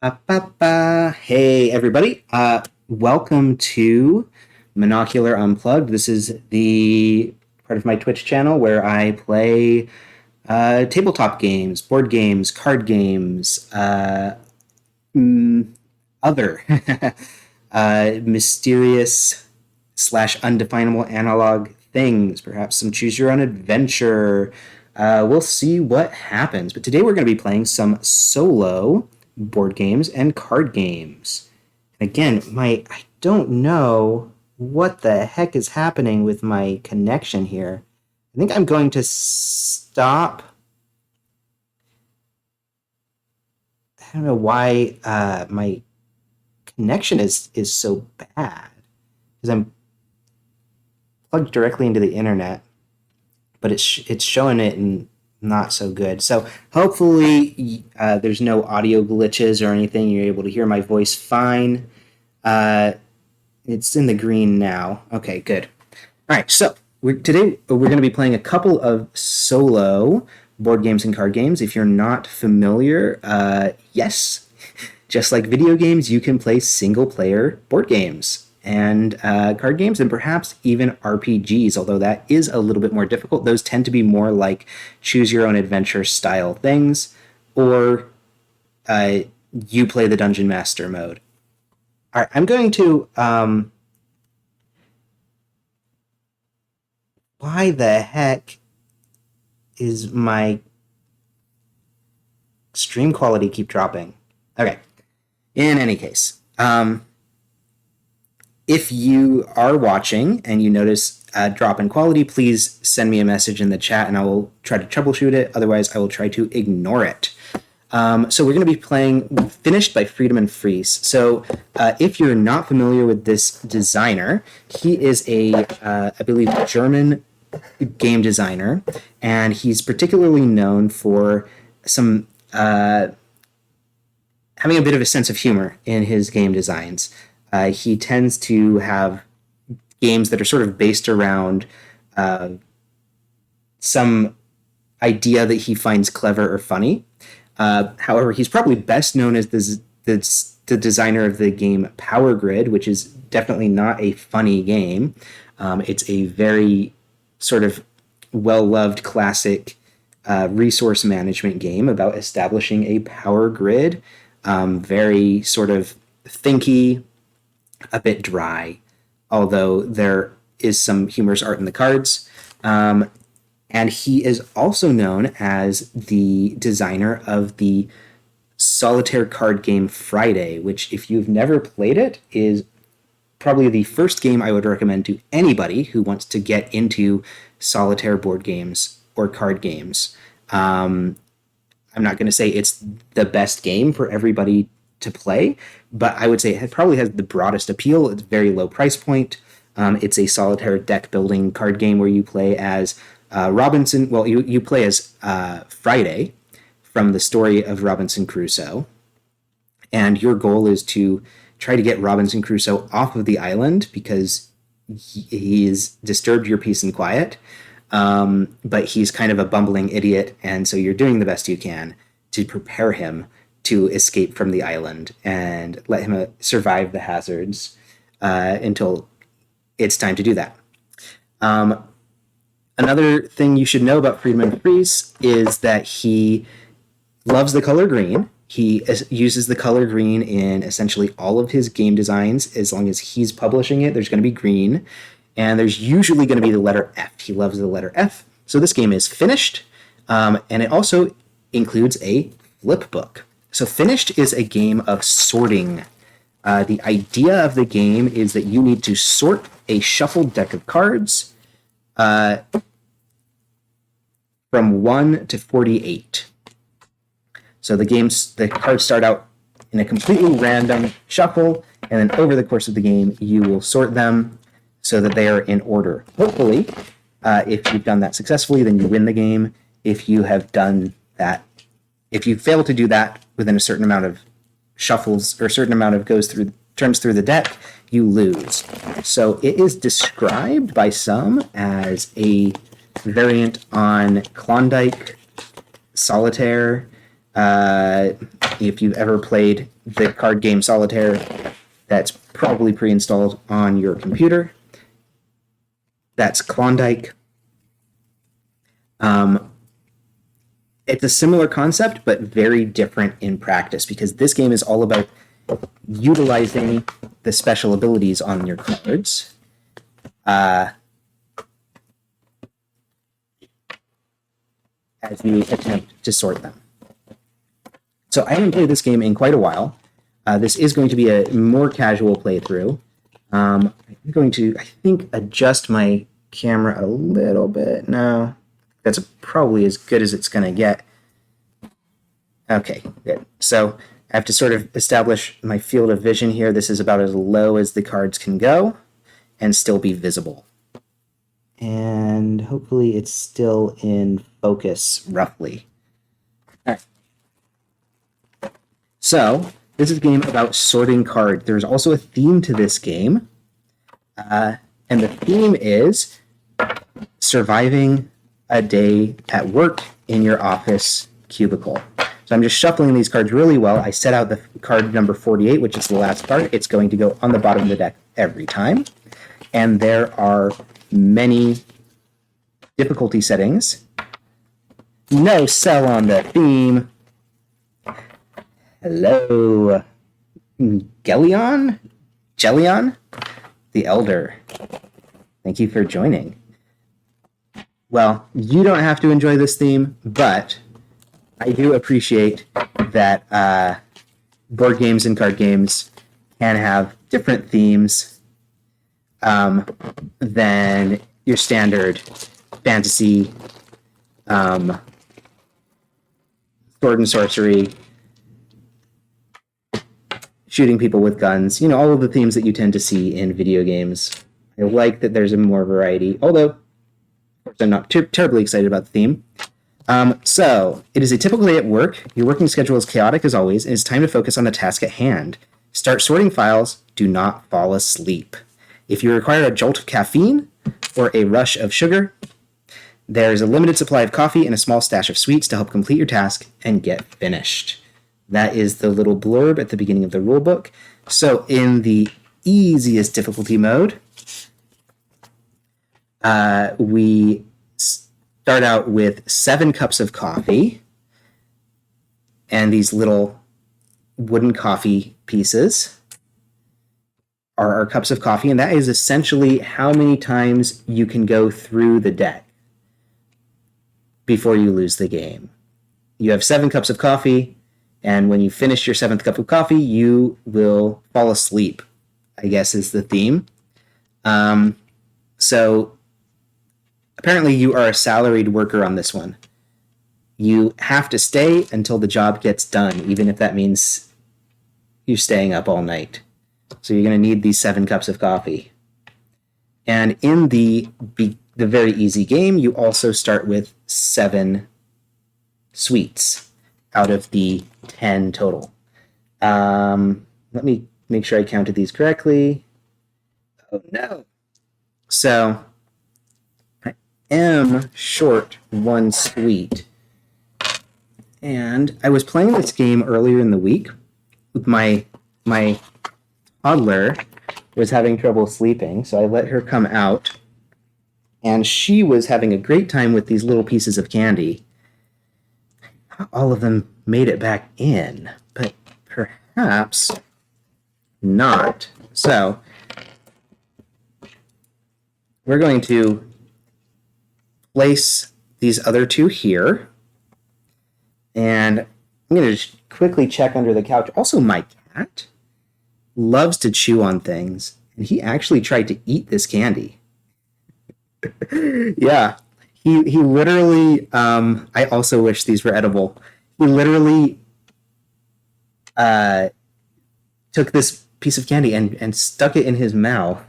Hey, everybody. Welcome to Monocular Unplugged. This is the part of my Twitch channel where I play tabletop games, board games, card games, mm, other mysterious slash undefinable analog things, perhaps some choose your own adventure. We'll see what happens. But today we're going to be playing some solo board games and card games. And again, I don't know what the heck is happening with my connection here. I think I'm going to stop. I don't know why my connection is so bad because I'm plugged directly into the internet, but it's showing it and not so good. So hopefully there's no audio glitches or anything. You're able to hear my voice fine. It's in the green now. Okay, good. All right, so today we're going to be playing a couple of solo board games and card games. If you're not familiar, yes, just like video games, you can play single player board games and card games and perhaps even RPGs, although that is a little bit more difficult. Those tend to be more like choose your own adventure style things, or you play the dungeon master mode. All right, I'm going to. Why the heck is my stream quality keep dropping? Okay. In any case, if you are watching and you notice a drop in quality, please send me a message in the chat and I will try to troubleshoot it. Otherwise, I will try to ignore it. So we're going to be playing Finished by Freedom and Freeze. So if you're not familiar with this designer, he is I believe, German game designer, and he's particularly known for some having a bit of a sense of humor in his game designs. He tends to have games that are sort of based around some idea that he finds clever or funny. However, he's probably best known as the designer of the game Power Grid, which is definitely not a funny game. It's a very sort of well-loved classic resource management game about establishing a power grid. Very sort of thinky, a bit dry, although there is some humorous art in the cards. And he is also known as the designer of the solitaire card game Friday, which, if you've never played it, is probably the first game I would recommend to anybody who wants to get into solitaire board games or card games. I'm not going to say it's the best game for everybody to play, but I would say it probably has the broadest appeal. It's very low price point. It's a solitaire deck building card game where you play as Robinson. Well, you play as Friday from the story of Robinson Crusoe, and your goal is to try to get Robinson Crusoe off of the island because he's disturbed your peace and quiet. But he's kind of a bumbling idiot, and so you're doing the best you can to prepare him to escape from the island and let him survive the hazards until it's time to do that. Another thing you should know about Freedom and Freeze is that he loves the color green. He uses the color green in essentially all of his game designs. As long as he's publishing it, there's going to be green. And there's usually going to be the letter F. He loves the letter F. So this game is Finished. And it also includes a flip book. So Finished is a game of sorting. The idea of the game is that you need to sort a shuffled deck of cards from 1 to 48. So the cards start out in a completely random shuffle, and then over the course of the game, you will sort them so that they are in order. Hopefully, if you've done that successfully, then you win the game. If you have done that, if you fail to do that within a certain amount of shuffles or a certain amount of turns through the deck, you lose. So it is described by some as a variant on Klondike, Solitaire, If you've ever played the card game Solitaire, that's probably pre-installed on your computer. That's Klondike. It's a similar concept, but very different in practice, because this game is all about utilizing the special abilities on your cards. As you attempt to sort them. So I haven't played this game in quite a while. This is going to be a more casual playthrough. I'm going to, I think, adjust my camera a little bit. No, that's probably as good as it's going to get. Okay, good. So I have to sort of establish my field of vision here. This is about as low as the cards can go and still be visible. And hopefully it's still in focus, roughly. All right. So this is a game about sorting cards. There's also a theme to this game. And the theme is surviving a day at work in your office cubicle. So I'm just shuffling these cards really well. I set out the card number 48, which is the last card. It's going to go on the bottom of the deck every time. And there are many difficulty settings. No sell on the theme. Hello, Gellion, the Elder. Thank you for joining. Well, you don't have to enjoy this theme, but I do appreciate that board games and card games can have different themes than your standard fantasy, sword and sorcery, shooting people with guns, all of the themes that you tend to see in video games. I like that there's a more variety, although, of course, I'm not terribly excited about the theme. So, it is a typical day at work. Your working schedule is chaotic as always, and it's time to focus on the task at hand. Start sorting files. Do not fall asleep. If you require a jolt of caffeine or a rush of sugar, there is a limited supply of coffee and a small stash of sweets to help complete your task and get finished. That is the little blurb at the beginning of the rulebook. So in the easiest difficulty mode, we start out with 7 cups of coffee and these little wooden coffee pieces are our cups of coffee, and that is essentially how many times you can go through the deck before you lose the game. You have 7 cups of coffee, and when you finish your 7th cup of coffee, you will fall asleep, I guess is the theme. So apparently you are a salaried worker on this one. You have to stay until the job gets done, even if that means you're staying up all night. So you're going to need these 7 cups of coffee. And in the very easy game, you also start with 7 sweets out of the 10 total. Let me make sure I counted these correctly. Oh no. So I am short 1 sweet. And I was playing this game earlier in the week with my toddler was having trouble sleeping, so I let her come out, and she was having a great time with these little pieces of candy. Not all of them made it back in, but perhaps not. So we're going to place these other 2 here, and I'm going to just quickly check under the couch. Also, my cat loves to chew on things, and he actually tried to eat this candy. Yeah, he literally, I also wish these were edible. He literally took this piece of candy and stuck it in his mouth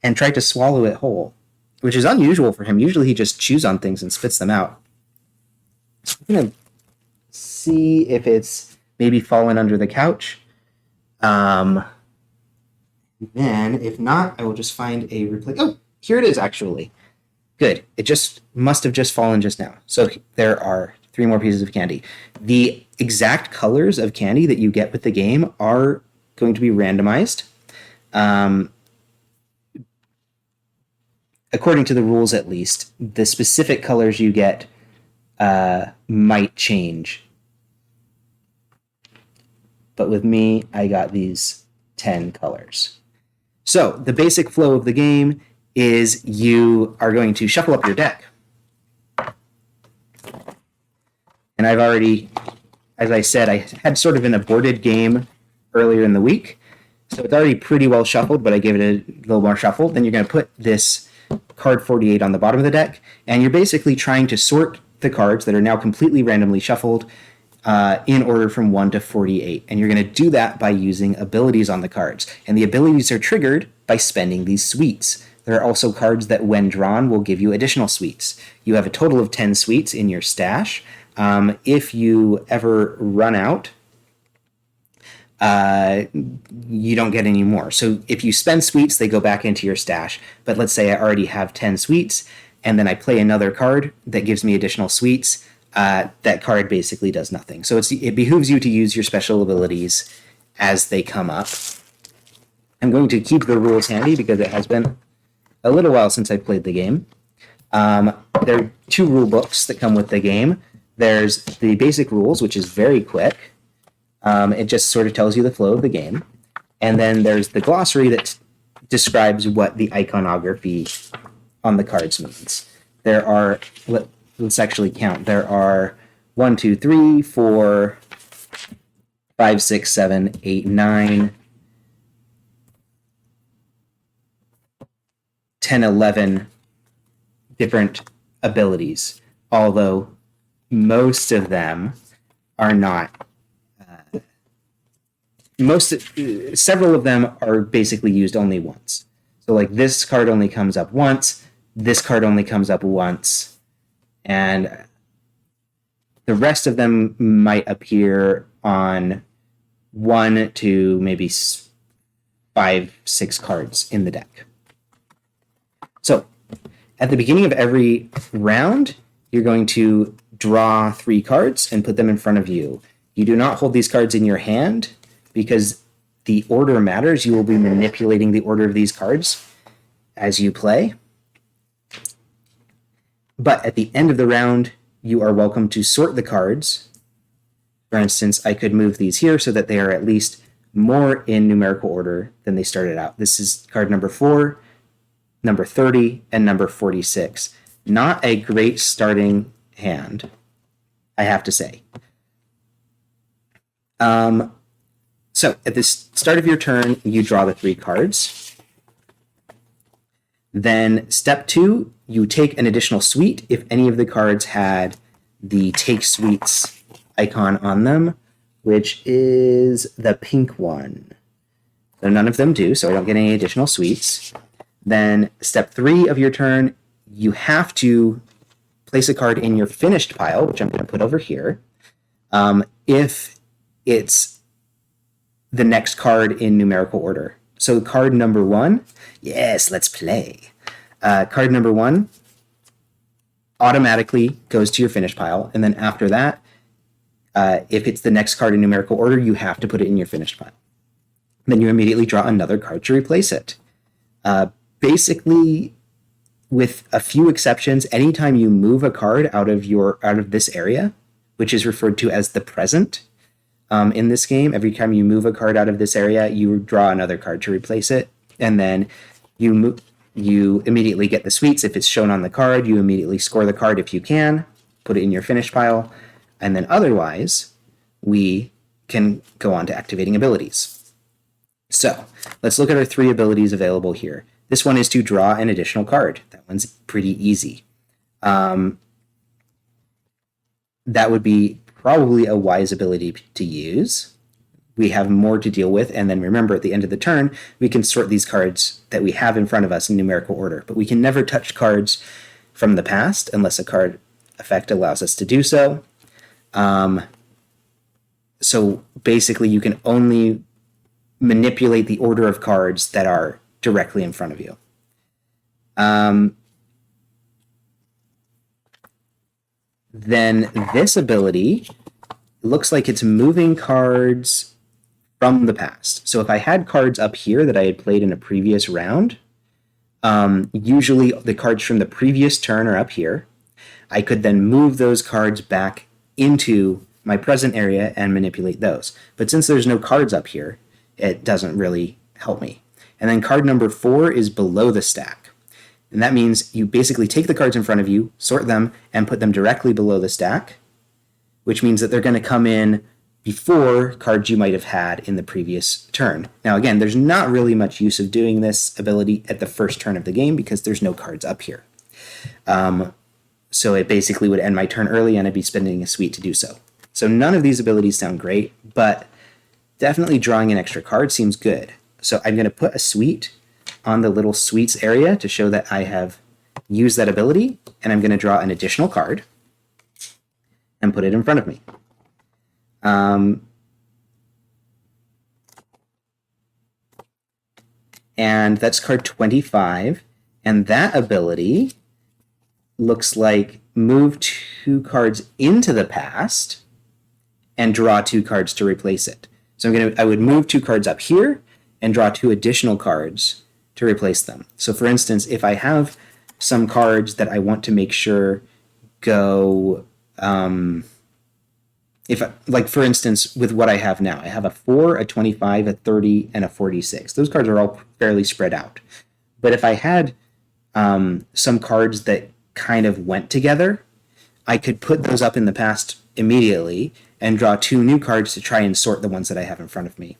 and tried to swallow it whole, which is unusual for him. Usually he just chews on things and spits them out. I'm going to see if it's maybe fallen under the couch. Then, if not, I will just find a replay. Oh, here it is, actually. Good. It just must have just fallen just now. So there are 3 more pieces of candy. The exact colors of candy that you get with the game are going to be randomized. According to the rules, at least, the specific colors you get might change. But with me, I got these 10 colors. So the basic flow of the game is you are going to shuffle up your deck. And I've already, as I said, I had sort of an aborted game earlier in the week. So it's already pretty well shuffled, but I gave it a little more shuffle. Then you're going to put this card 48 on the bottom of the deck, and you're basically trying to sort the cards that are now completely randomly shuffled in order from 1 to 48. And you're going to do that by using abilities on the cards. And the abilities are triggered by spending these sweets. There are also cards that, when drawn, will give you additional sweets. You have a total of 10 sweets in your stash. If you ever run out, you don't get any more. So if you spend sweets, they go back into your stash. But let's say I already have 10 sweets, and then I play another card that gives me additional sweets. That card basically does nothing. So it behooves you to use your special abilities as they come up. I'm going to keep the rules handy because it has been a little while since I played the game. There are 2 rule books that come with the game. There's the basic rules, which is very quick. It just sort of tells you the flow of the game. And then there's the glossary that describes what the iconography on the cards means. There are, let's actually count. There are 1, 2, 3, 4, 5, 6, 7, 8, 9, 10, 11 different abilities, although most of them are not. Several of them are basically used only once. So like this card only comes up once, this card only comes up once, and the rest of them might appear on 1 to maybe 5, 6 cards in the deck. So at the beginning of every round, you're going to draw 3 cards and put them in front of you. You do not hold these cards in your hand because the order matters. You will be manipulating the order of these cards as you play. But at the end of the round, you are welcome to sort the cards. For instance, I could move these here so that they are at least more in numerical order than they started out. This is card number 4, number 30, and number 46. Not a great starting hand, I have to say. So at the start of your turn, you draw the 3 cards. Then step 2, you take an additional sweet if any of the cards had the Take Sweets icon on them, which is the pink one. So none of them do, so I don't get any additional sweets. Then step 3 of your turn, you have to place a card in your finished pile, which I'm going to put over here, if it's the next card in numerical order. So card number 1, yes, let's play. Card number 1 automatically goes to your finished pile, and then after that, if it's the next card in numerical order, you have to put it in your finished pile. Then you immediately draw another card to replace it. Basically, with a few exceptions, anytime you move a card out of this area, which is referred to as the present in this game, every time you move a card out of this area, you draw another card to replace it, and then you immediately get the sweets if it's shown on the card. You immediately score the card if you can, put it in your finished pile, and then otherwise, we can go on to activating abilities. So let's look at our 3 abilities available here. This one is to draw an additional card. That one's pretty easy. That would be probably a wise ability to use. We have more to deal with, and then remember, at the end of the turn, we can sort these cards that we have in front of us in numerical order, but we can never touch cards from the past unless a card effect allows us to do so. So basically, you can only manipulate the order of cards that are directly in front of you. then this ability looks like it's moving cards from the past. So if I had cards up here that I had played in a previous round, usually the cards from the previous turn are up here. I could then move those cards back into my present area and manipulate those. But since there's no cards up here, it doesn't really help me. And then card number 4 is below the stack. And that means you basically take the cards in front of you, sort them, and put them directly below the stack, which means that they're going to come in before cards you might have had in the previous turn. Now, again, there's not really much use of doing this ability at the first turn of the game because there's no cards up here. So it basically would end my turn early and I'd be spending a sweet to do so. So none of these abilities sound great, but definitely drawing an extra card seems good. So I'm going to put a sweet on the little sweets area to show that I have used that ability, and I'm going to draw an additional card and put it in front of me. And that's card 25, and that ability looks like move 2 cards into the past and draw 2 cards to replace it. So I would move 2 cards up here and draw 2 additional cards to replace them. So for instance, if I have some cards that I want to make sure go, like for instance, with what I have now, I have a 4, a 25, a 30, and a 46. Those cards are all fairly spread out. But if I had some cards that kind of went together, I could put those up in the past immediately and draw 2 new cards to try and sort the ones that I have in front of me.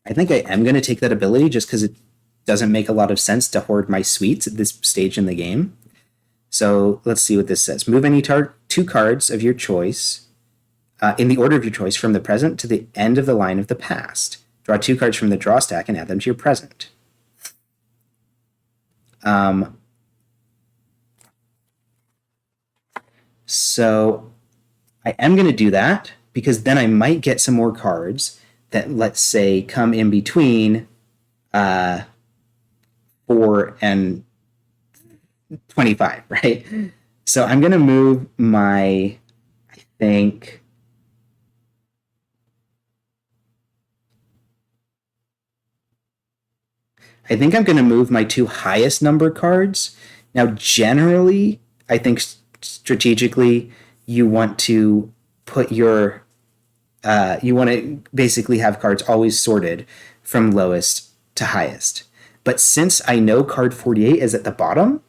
I think I am going to take that ability just because it doesn't make a lot of sense to hoard my sweets at this stage in the game. So let's see what this says. Move any 2 cards of your choice in the order of your choice from the present to the end of the line of the past. Draw 2 cards from the draw stack and add them to your present. So I am going to do that because then I might get some more cards that, let's say, come in between 4 and 25, right? So I'm going to move my, I think I'm going to move my 2 highest number cards. Now, generally, I think strategically, you want to put your, you want to basically have cards always sorted from lowest to highest. But since I know card 48 is at the bottom,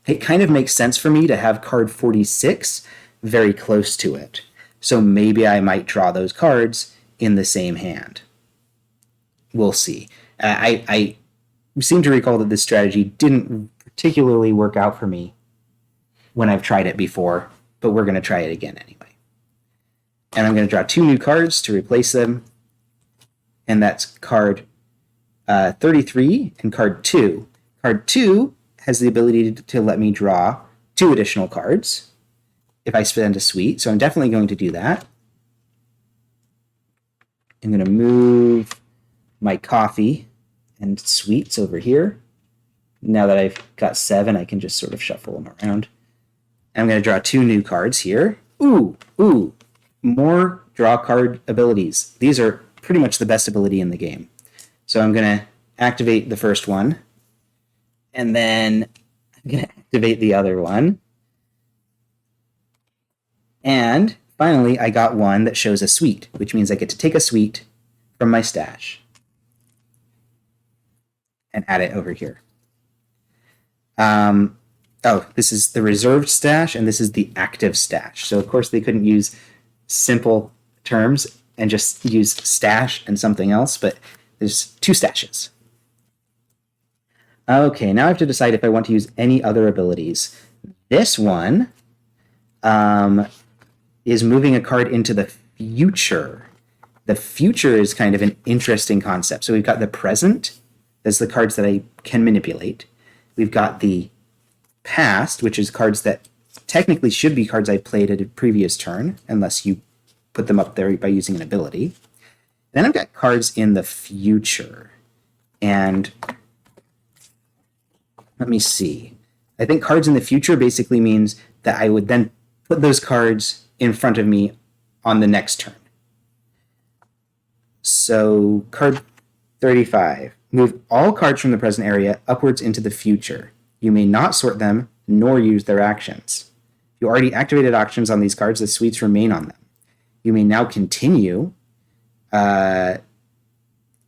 it kind of makes sense for me to have card 46 very close to it. So maybe I might draw those cards in the same hand. We'll see. I seem to recall that this strategy didn't particularly work out for me when I've tried it before, but we're going to try it again anyway. And I'm going to draw 2 new cards to replace them, and that's card 33 and card 2. Card 2 has the ability to let me draw 2 additional cards if I spend a sweet, so I'm definitely going to do that. I'm going to move my coffee and sweets over here. Now that I've got 7, I can just sort of shuffle them around. I'm going to draw 2 new cards here. Ooh, more draw card abilities. These are pretty much the best ability in the game. So I'm going to activate the first one, and then I'm going to activate the other one. And finally, I got one that shows a sweet, which means I get to take a sweet from my stash and add it over here. This is the reserved stash, and this is the active stash. So, of course, they couldn't use simple terms and just use stash and something else, but there's 2 stashes. Okay, now I have to decide if I want to use any other abilities. This one is moving a card into the future. The future is kind of an interesting concept. So we've got the present. That's the cards that I can manipulate. We've got the past, which is cards that technically should be cards I played at a previous turn, unless you put them up there by using an ability. Then I've got cards in the future. And let me see. I think cards in the future basically means that I would then put those cards in front of me on the next turn. So card 35. Move all cards from the present area upwards into the future. You may not sort them nor use their actions. If you already activated actions on these cards, the suites remain on them. You may now continue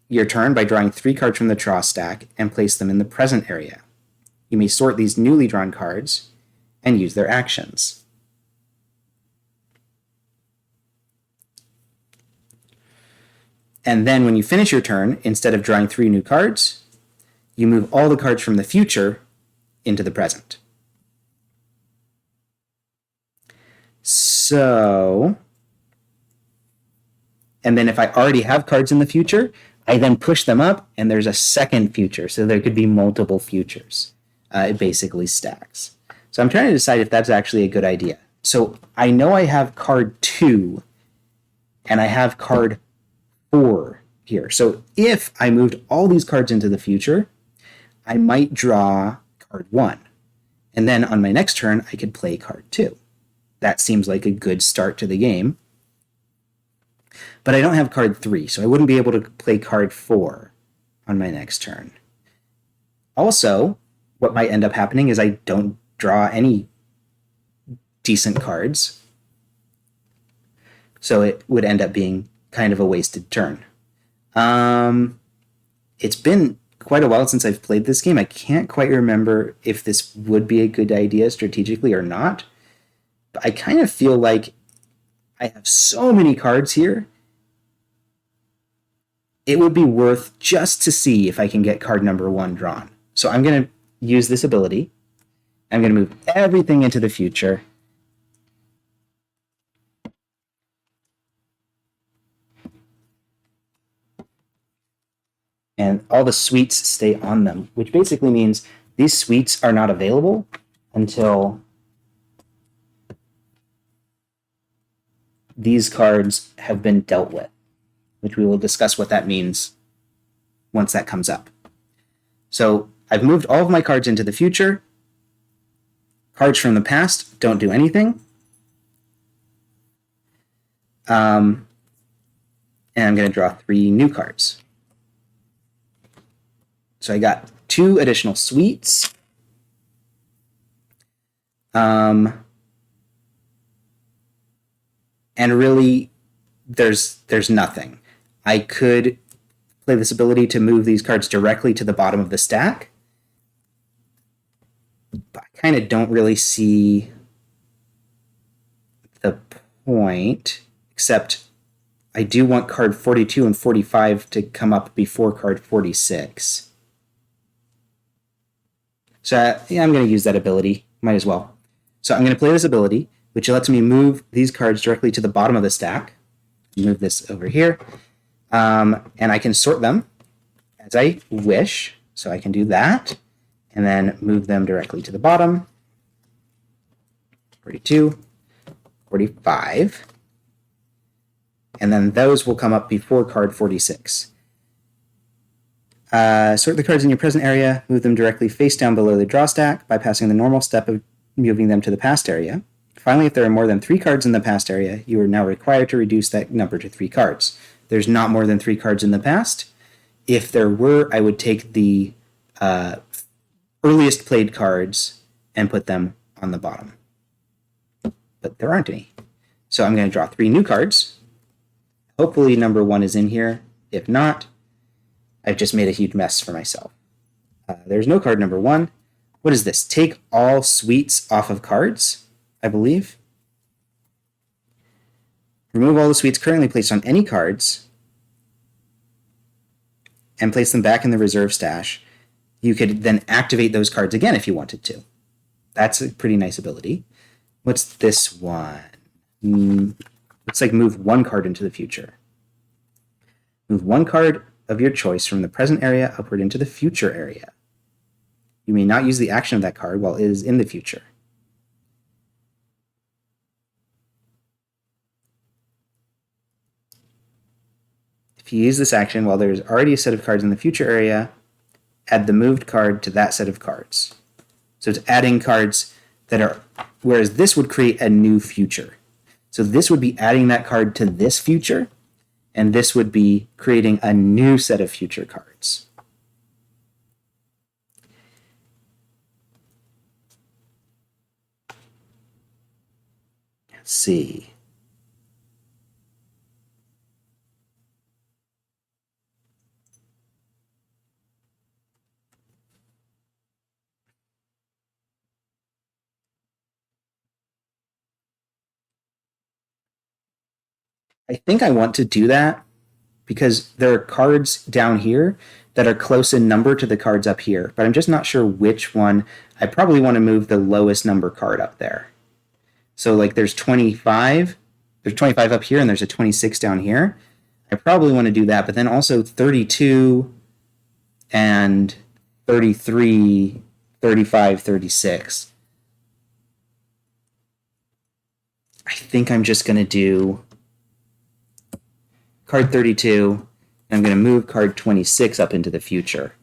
your turn by drawing 3 cards from the draw stack and place them in the present area. You may sort these newly drawn cards and use their actions. And then when you finish your turn, instead of drawing 3 new cards, you move all the cards from the future into the present. So, and then if I already have cards in the future, I then push them up and there's a second future. So there could be multiple futures. It basically stacks. So I'm trying to decide if that's actually a good idea. So I know I have card 2 and I have card 4 here. So if I moved all these cards into the future, I might draw card 1. And then on my next turn, I could play card 2. That seems like a good start to the game. But I don't have card 3, so I wouldn't be able to play card 4 on my next turn. Also, what might end up happening is I don't draw any decent cards. So it would end up being kind of a wasted turn. It's been quite a while since I've played this game. I can't quite remember if this would be a good idea strategically or not. But I kind of feel like I have so many cards here. It would be worth just to see if I can get card number 1 drawn. So I'm going to use this ability. I'm going to move everything into the future. And all the suites stay on them, which basically means these suites are not available until these cards have been dealt with, which we will discuss what that means once that comes up. So I've moved all of my cards into the future. Cards from the past don't do anything. And I'm going to draw 3 new cards. So I got 2 additional suites. And really, there's nothing. I could play this ability to move these cards directly to the bottom of the stack. But I kind of don't really see the point, except I do want card 42 and 45 to come up before card 46. So yeah, I'm going to use that ability. Might as well. So I'm going to play this ability, which lets me move these cards directly to the bottom of the stack. Move this over here. And I can sort them as I wish. So I can do that. And then move them directly to the bottom. 42, 45. And then those will come up before card 46. Sort the cards in your present area, move them directly face down below the draw stack, bypassing the normal step of moving them to the past area. Finally, if there are more than 3 cards in the past area, you are now required to reduce that number to 3 cards. There's not more than 3 cards in the past. If there were, I would take the earliest played cards and put them on the bottom. But there aren't any. So I'm going to draw 3 new cards. Hopefully number 1 is in here. If not, I've just made a huge mess for myself. There's no card number 1. What is this? Take all suites off of cards, I believe. Remove all the suites currently placed on any cards and place them back in the reserve stash. You could then activate those cards again if you wanted to. That's a pretty nice ability. What's this one? Looks like move 1 card into the future. Move 1 card of your choice from the present area upward into the future area. You may not use the action of that card while it is in the future. If you use this action while there's already a set of cards in the future area, add the moved card to that set of cards. So it's adding cards that are, whereas this would create a new future. So this would be adding that card to this future, and this would be creating a new set of future cards. Let's see. I think I want to do that because there are cards down here that are close in number to the cards up here, but I'm just not sure which one. I probably want to move the lowest number card up there. So like there's 25 up here and there's a 26 down here. I probably want to do that, but then also 32 and 33, 35, 36. I think I'm just going to do card 32, and I'm going to move card 26 up into the future.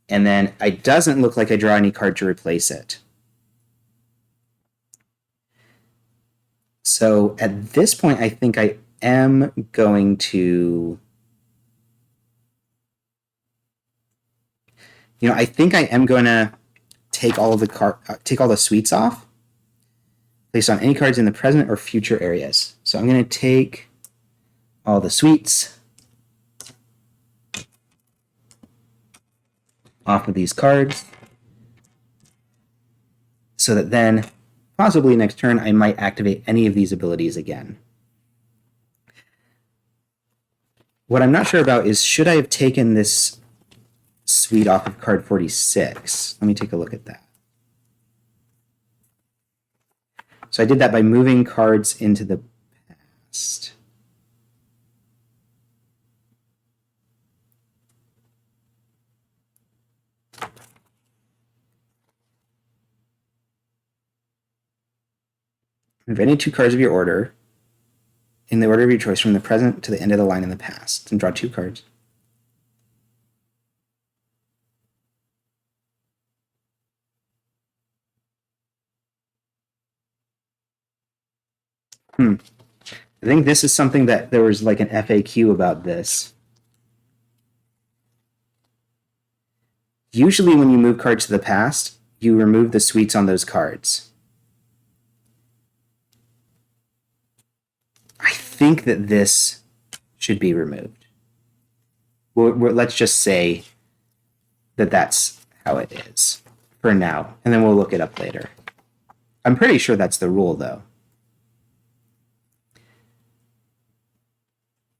And then it doesn't look like I draw any card to replace it. So at this point, I think I am going to, I think I am going to take all of the suites off, placed on any cards in the present or future areas. So I'm going to take all the suites off of these cards so that then possibly next turn I might activate any of these abilities again. What I'm not sure about is, should I have taken this suite off of card 46? Let me take a look at that. So I did that by moving cards into the past. Move any two cards of your order in the order of your choice from the present to the end of the line in the past, and draw two cards. I think this is something that there was like an FAQ about this. Usually when you move cards to the past, you remove the suites on those cards. I think that this should be removed. Let's just say that that's how it is for now, and then we'll look it up later. I'm pretty sure that's the rule, though.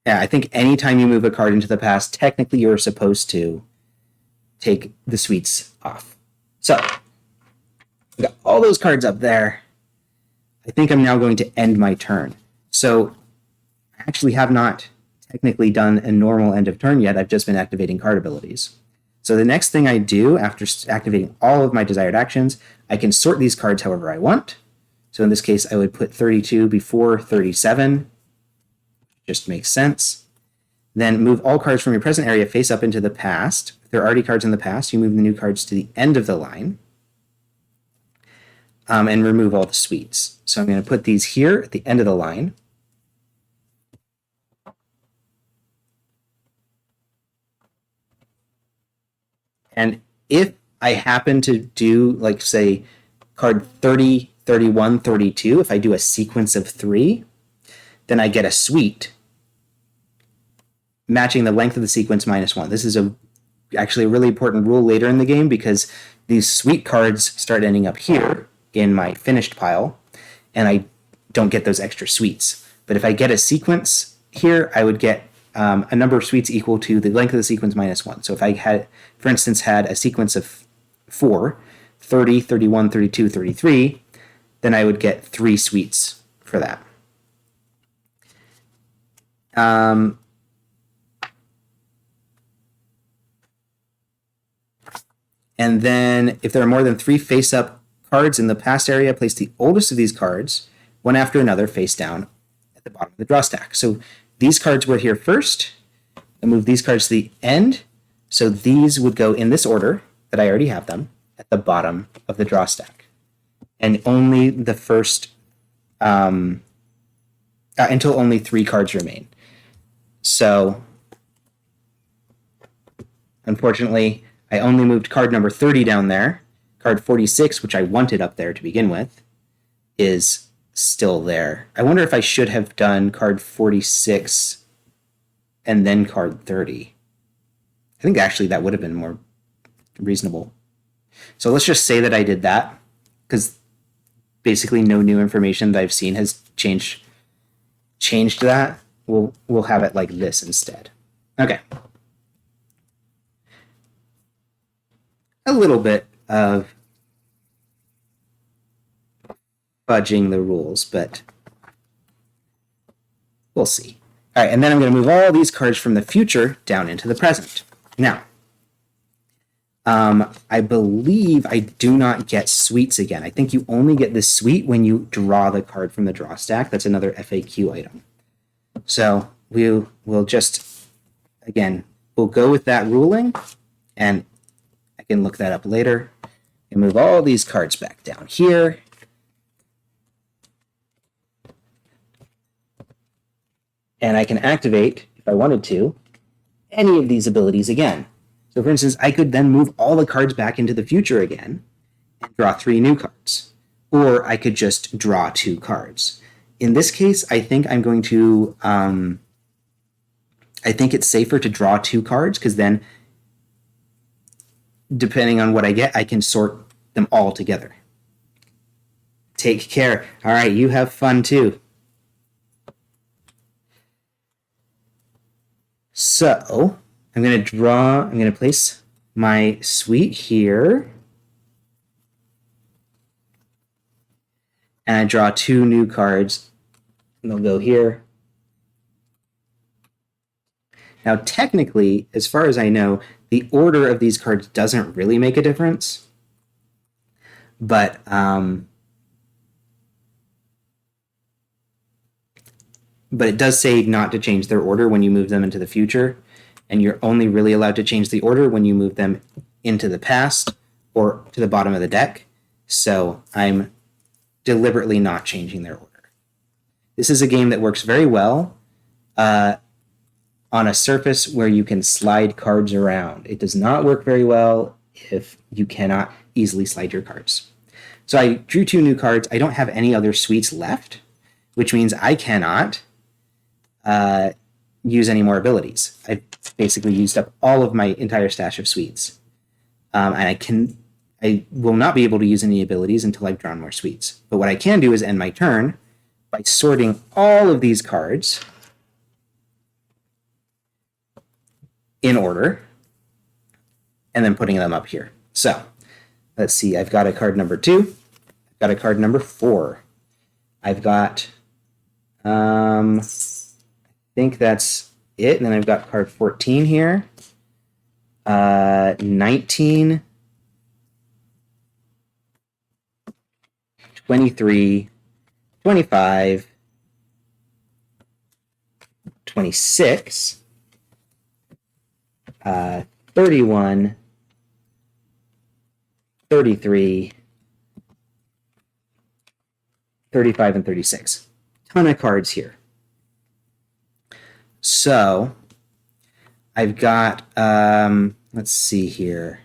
Yeah, I think anytime you move a card into the past, technically you're supposed to take the suites off. So, we got all those cards up there. I think I'm now going to end my turn. So, I actually have not technically done a normal end of turn yet. I've just been activating card abilities. So the next thing I do after activating all of my desired actions, I can sort these cards however I want. So in this case, I would put 32 before 37. Just makes sense. Then move all cards from your present area face up into the past. If there are already cards in the past, you move the new cards to the end of the line. And remove all the suites. So I'm going to put these here at the end of the line. And if I happen to do, like, say, card 30, 31, 32, if I do a sequence of 3, then I get a suite matching the length of the sequence minus 1. This is actually a really important rule later in the game because these suite cards start ending up here in my finished pile, and I don't get those extra suites. But if I get a sequence here, I would get a number of suites equal to the length of the sequence minus 1. So if I had, for instance, had a sequence of 4, 30, 31, 32, 33, then I would get 3 suites for that. And then if there are more than 3 face-up cards in the past area, place the oldest of these cards, one after another, face down at the bottom of the draw stack. So these cards were here first. I move these cards to the end. So these would go in this order that I already have them at the bottom of the draw stack. and only the first until only 3 cards remain. So, unfortunately, I only moved card number 30 down there. Card 46, which I wanted up there to begin with, is still there. I wonder if I should have done card 46 and then card 30. I think actually that would have been more reasonable. So let's just say that I did that, because basically no new information that I've seen has changed that. We'll have it like this instead. Okay. A little bit of fudging the rules, but we'll see. All right, and then I'm going to move all these cards from the future down into the present. Now, I believe I do not get suites again. I think you only get the suite when you draw the card from the draw stack. That's another FAQ item. So we'll just, again, we'll go with that ruling, and I can look that up later, and move all these cards back down here. And I can activate, if I wanted to, any of these abilities again. So for instance, I could then move all the cards back into the future again and draw 3 new cards. Or I could just draw 2 cards. In this case, I think I'm going to, I think it's safer to draw 2 cards, because then, depending on what I get, I can sort them all together. Take care. All right, you have fun too. So I'm going to place my suite here. And I draw 2 new cards. And they'll go here. Now, technically, as far as I know, the order of these cards doesn't really make a difference. But it does say not to change their order when you move them into the future, and you're only really allowed to change the order when you move them into the past or to the bottom of the deck. So I'm deliberately not changing their order. This is a game that works very well on a surface where you can slide cards around. It does not work very well if you cannot easily slide your cards. So I drew 2 new cards. I don't have any other suites left, which means I cannot use any more abilities. I've basically used up all of my entire stash of suites. And I will not be able to use any abilities until I've drawn more suites. But what I can do is end my turn by sorting all of these cards in order and then putting them up here. So let's see, I've got a card number 2, I've got a card number 4, I've got I think that's it, and then I've got card 14 here, 19, 23, 25, 26, 31, 33, 35, and 36. Ton of cards here. So I've got, let's see here.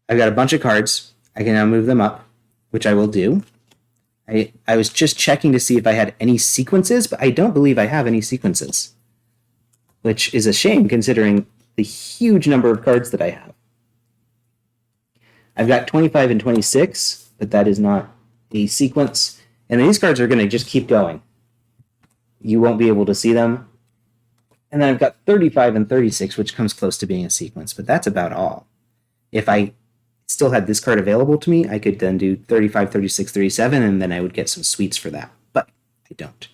I've got a bunch of cards. I can now move them up, which I will do. I was just checking to see if I had any sequences, but I don't believe I have any sequences, which is a shame considering the huge number of cards that I have. I've got 25 and 26, but that is not a sequence. And these cards are going to just keep going. You won't be able to see them. And then I've got 35 and 36, which comes close to being a sequence, but that's about all. If I still had this card available to me, I could then do 35, 36, 37, and then I would get some suites for that, but I don't.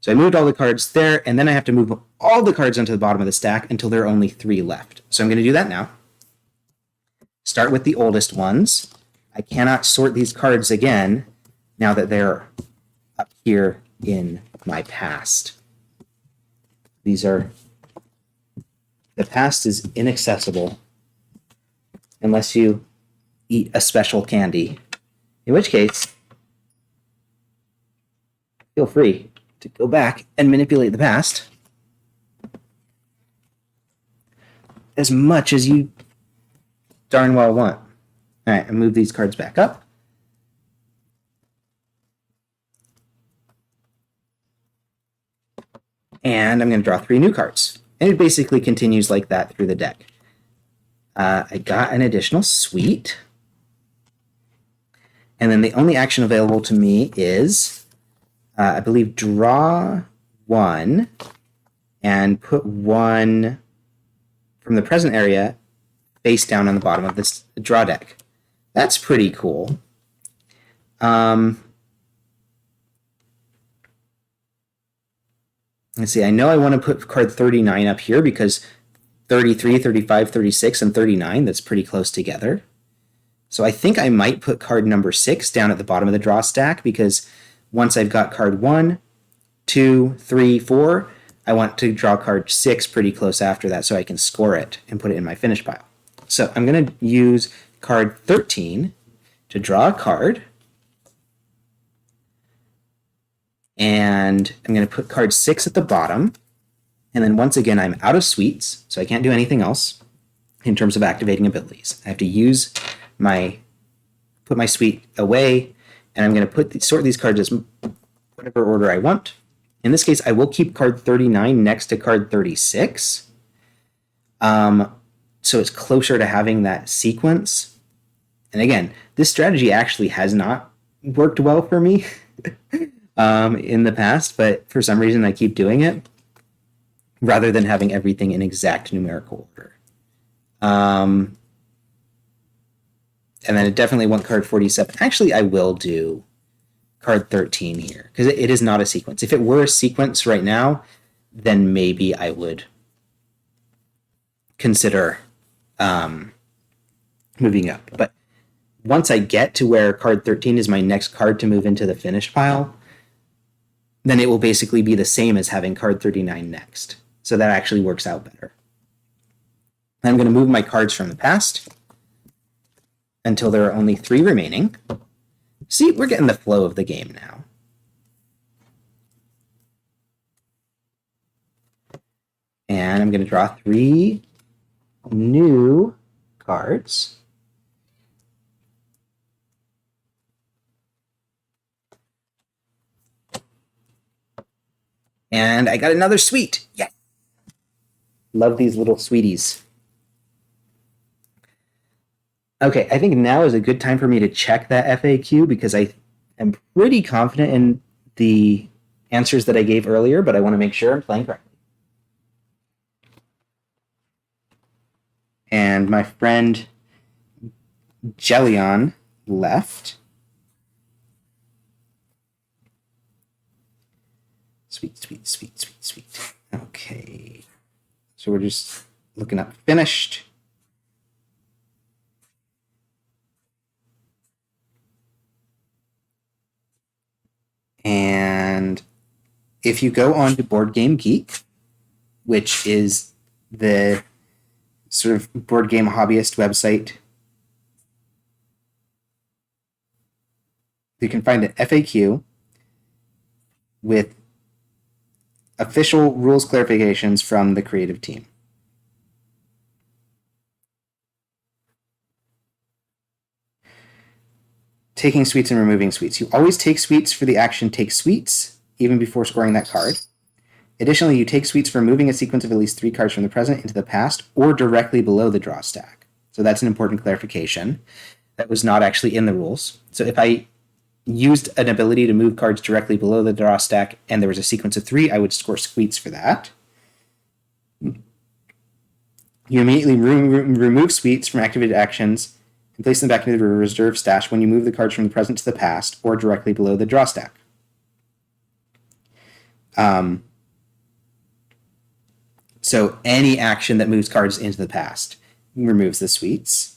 So I moved all the cards there, and then I have to move all the cards onto the bottom of the stack until there are only 3 left. So I'm going to do that now. Start with the oldest ones. I cannot sort these cards again now that they're up here in my past. The past is inaccessible unless you eat a special candy, in which case, feel free to go back and manipulate the past as much as you darn well want. All right, I move these cards back up. And I'm going to draw 3 new cards. And it basically continues like that through the deck. I got an additional sweet. And then the only action available to me is, I believe, draw 1 and put 1 from the present area face down on the bottom of this draw deck. That's pretty cool. Let's see, I know I want to put card 39 up here because 33, 35, 36, and 39, that's pretty close together. So I think I might put card number 6 down at the bottom of the draw stack because once I've got card 1, 2, 3, 4, I want to draw card 6 pretty close after that so I can score it and put it in my finish pile. So I'm going to use card 13 to draw a card. And I'm going to put card 6 at the bottom. And then once again, I'm out of sweets, so I can't do anything else in terms of activating abilities. I have to use put my sweet away, and I'm going to sort these cards as whatever order I want. In this case, I will keep card 39 next to card 36. So it's closer to having that sequence. And again, this strategy actually has not worked well for me in the past, but for some reason I keep doing it rather than having everything in exact numerical order. And then I definitely want card 47. Actually, I will do card 13 here because it is not a sequence. If it were a sequence right now, then maybe I would consider moving up. But once I get to where card 13 is my next card to move into the finish pile, then it will basically be the same as having card 39 next. So that actually works out better. I'm going to move my cards from the past until there are only 3 remaining. See, we're getting the flow of the game now. And I'm going to draw 3 new cards. And I got another sweet. Yes. Love these little sweeties. Okay, I think now is a good time for me to check that FAQ because I am pretty confident in the answers that I gave earlier, but I want to make sure I'm playing correctly. And my friend Jellion left. Sweet, sweet, sweet, sweet, sweet. Okay. So we're just looking up finished. And if you go on to Board Game Geek, which is the sort of board game hobbyist website, you can find an FAQ with official rules clarifications from the creative team. Taking sweets and removing sweets. You always take sweets for the action take sweets, even before scoring that card. Additionally, you take sweets for moving a sequence of at least 3 cards from the present into the past or directly below the draw stack. So that's an important clarification. That was not actually in the rules. So if I used an ability to move cards directly below the draw stack and there was a sequence of 3, I would score sweets for that. You immediately remove sweets from activated actions and place them back into the reserve stash when you move the cards from the present to the past or directly below the draw stack. So any action that moves cards into the past removes the sweets.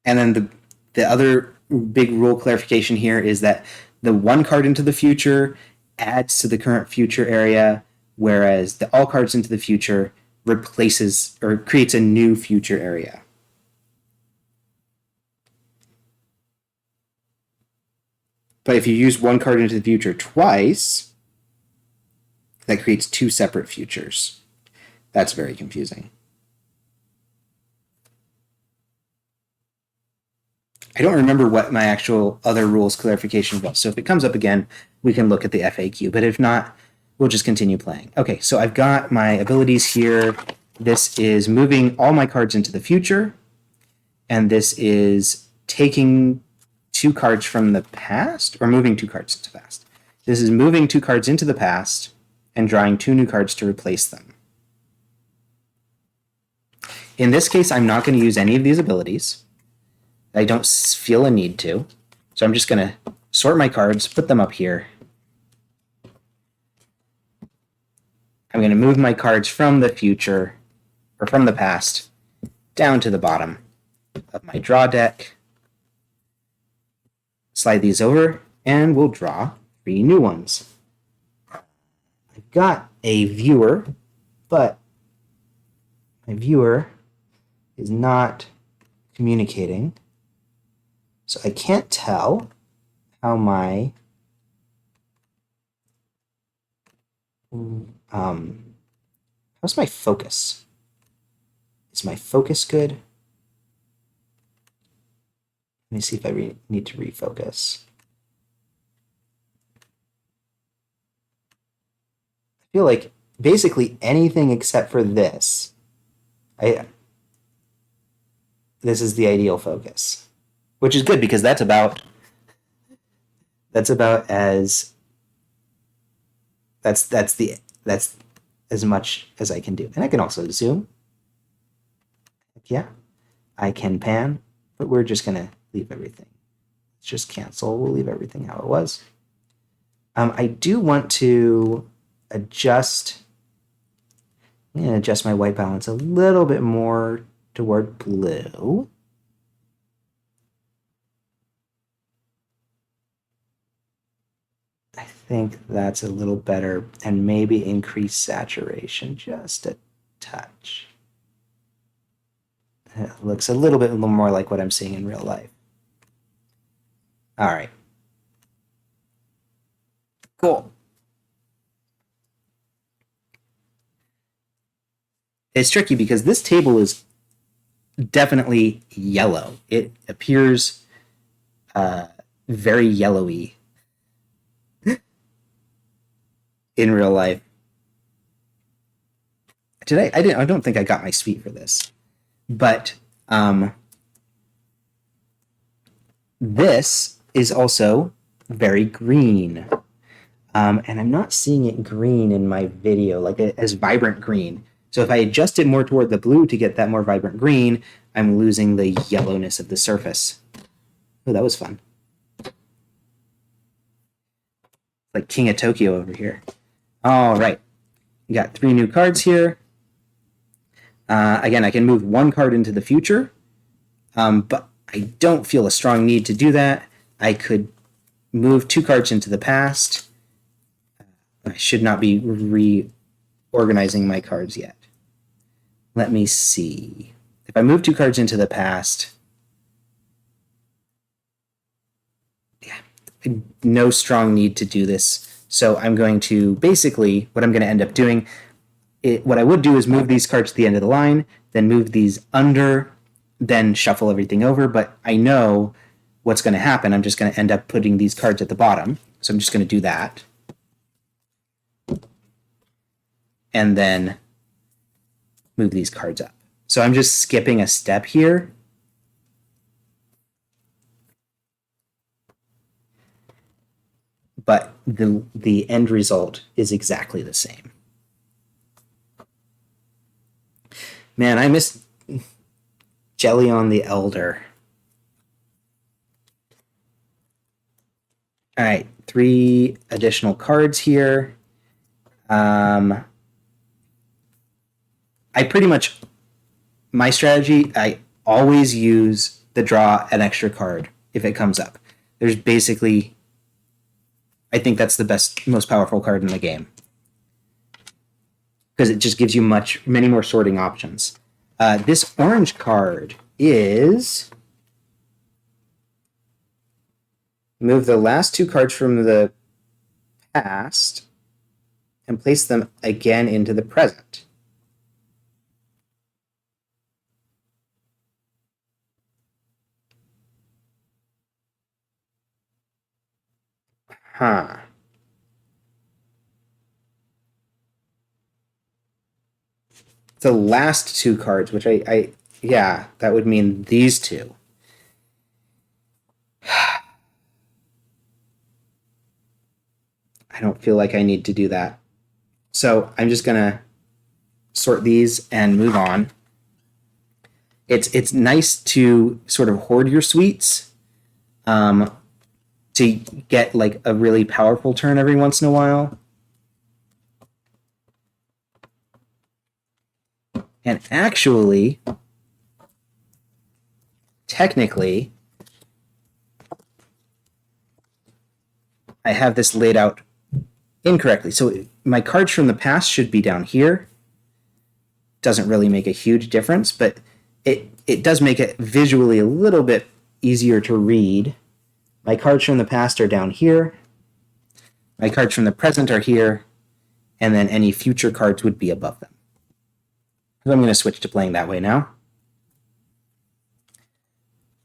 And then the other big rule clarification here is that the one card into the future adds to the current future area, whereas the all cards into the future replaces or creates a new future area. But if you use one card into the future twice, that creates two separate futures. That's very confusing. I don't remember what my actual other rules clarification was. So if it comes up again, we can look at the FAQ. But if not, we'll just continue playing. Okay, so I've got my abilities here. This is moving all my cards into the future. And this is taking two cards from the past, or moving two cards into the past. This is moving two cards into the past and drawing two new cards to replace them. In this case, I'm not going to use any of these abilities. I don't feel a need to. So I'm just going to sort my cards, put them up here. I'm going to move my cards from the future, or from the past, down to the bottom of my draw deck. Slide these over, and we'll draw 3 new ones. I've got a viewer, but my viewer is not communicating. So I can't tell how my how's my focus? Is my focus good? Let me see if I need to refocus. I feel like basically anything except for this, this is the ideal focus. Which is good because that's about as that's as much as I can do. And I can also zoom. Yeah, I can pan, but we're just gonna leave everything. Let's just cancel. We'll leave everything how it was. I do want to adjust. I'm gonna adjust my white balance a little bit more toward blue. I think that's a little better, and maybe increase saturation just a touch. It looks a little bit more like what I'm seeing in real life. All right. Cool. It's tricky because this table is definitely yellow. It appears very yellowy in real life. Today, I don't think I got my suite for this, but this is also very green, and I'm not seeing it green in my video, like as vibrant green. So if I adjust it more toward the blue to get that more vibrant green, I'm losing the yellowness of the surface. Oh, that was fun. Like King of Tokyo over here. All right. We got 3 new cards here. Again, I can move 1 card into the future, but I don't feel a strong need to do that. I could move 2 cards into the past. I should not be reorganizing my cards yet. Let me see. If I move 2 cards into the past, yeah, no strong need to do this. So I'm going to basically, what I'm going to end up doing, what I would do is move these cards to the end of the line, then move these under, then shuffle everything over. But I know what's going to happen. I'm just going to end up putting these cards at the bottom. So I'm just going to do that. And then move these cards up. So I'm just skipping a step here. But the end result is exactly the same. Man, I miss Jellion the Elder. All right, 3 additional cards here. I pretty much, my strategy, I always use the draw an extra card if it comes up. There's basically, I think that's the most powerful card in the game because it just gives you many more sorting options. This orange card is move the last 2 cards from the past and place them again into the present. Huh. The last 2 cards, which yeah, that would mean these 2. I don't feel like I need to do that. So I'm just gonna sort these and move on. It's nice to sort of hoard your sweets, to get like a really powerful turn every once in a while. And actually, technically, I have this laid out incorrectly. So my cards from the past should be down here. Doesn't really make a huge difference, but it does make it visually a little bit easier to read. My cards from the past are down here. My cards from the present are here. And then any future cards would be above them. So I'm going to switch to playing that way now.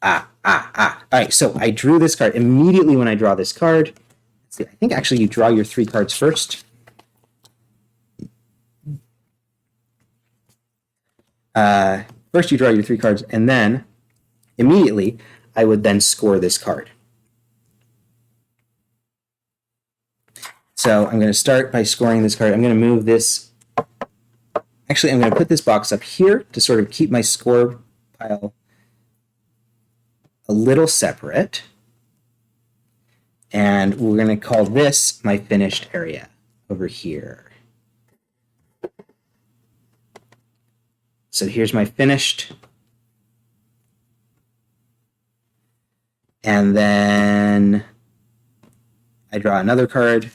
All right, so I drew this card. Immediately when I draw this card, let's see, I think actually you draw your 3 cards first. First you draw your 3 cards, and then immediately I would then score this card. So I'm going to start by scoring this card. I'm going to move this. Actually, I'm going to put this box up here to sort of keep my score pile a little separate. And we're going to call this my finished area over here. So here's my finished. And then I draw another card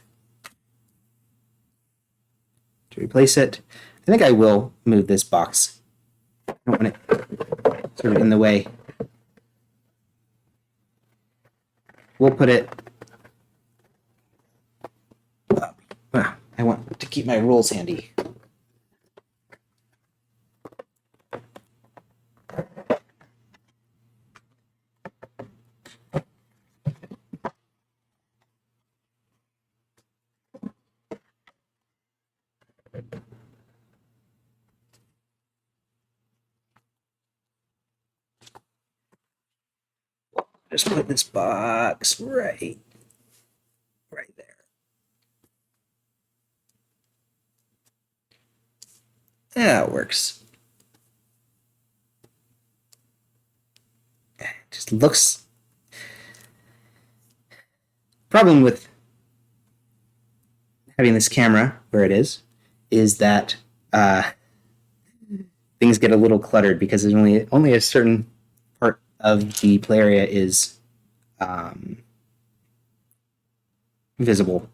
to replace it. I think I will move this box. I don't want it sort of in the way. We'll put it up. I want to keep my rules handy. Just put this box right there. Yeah, it works. It just looks... Problem with having this camera where it is that things get a little cluttered because there's only a certain part of the play area is visible.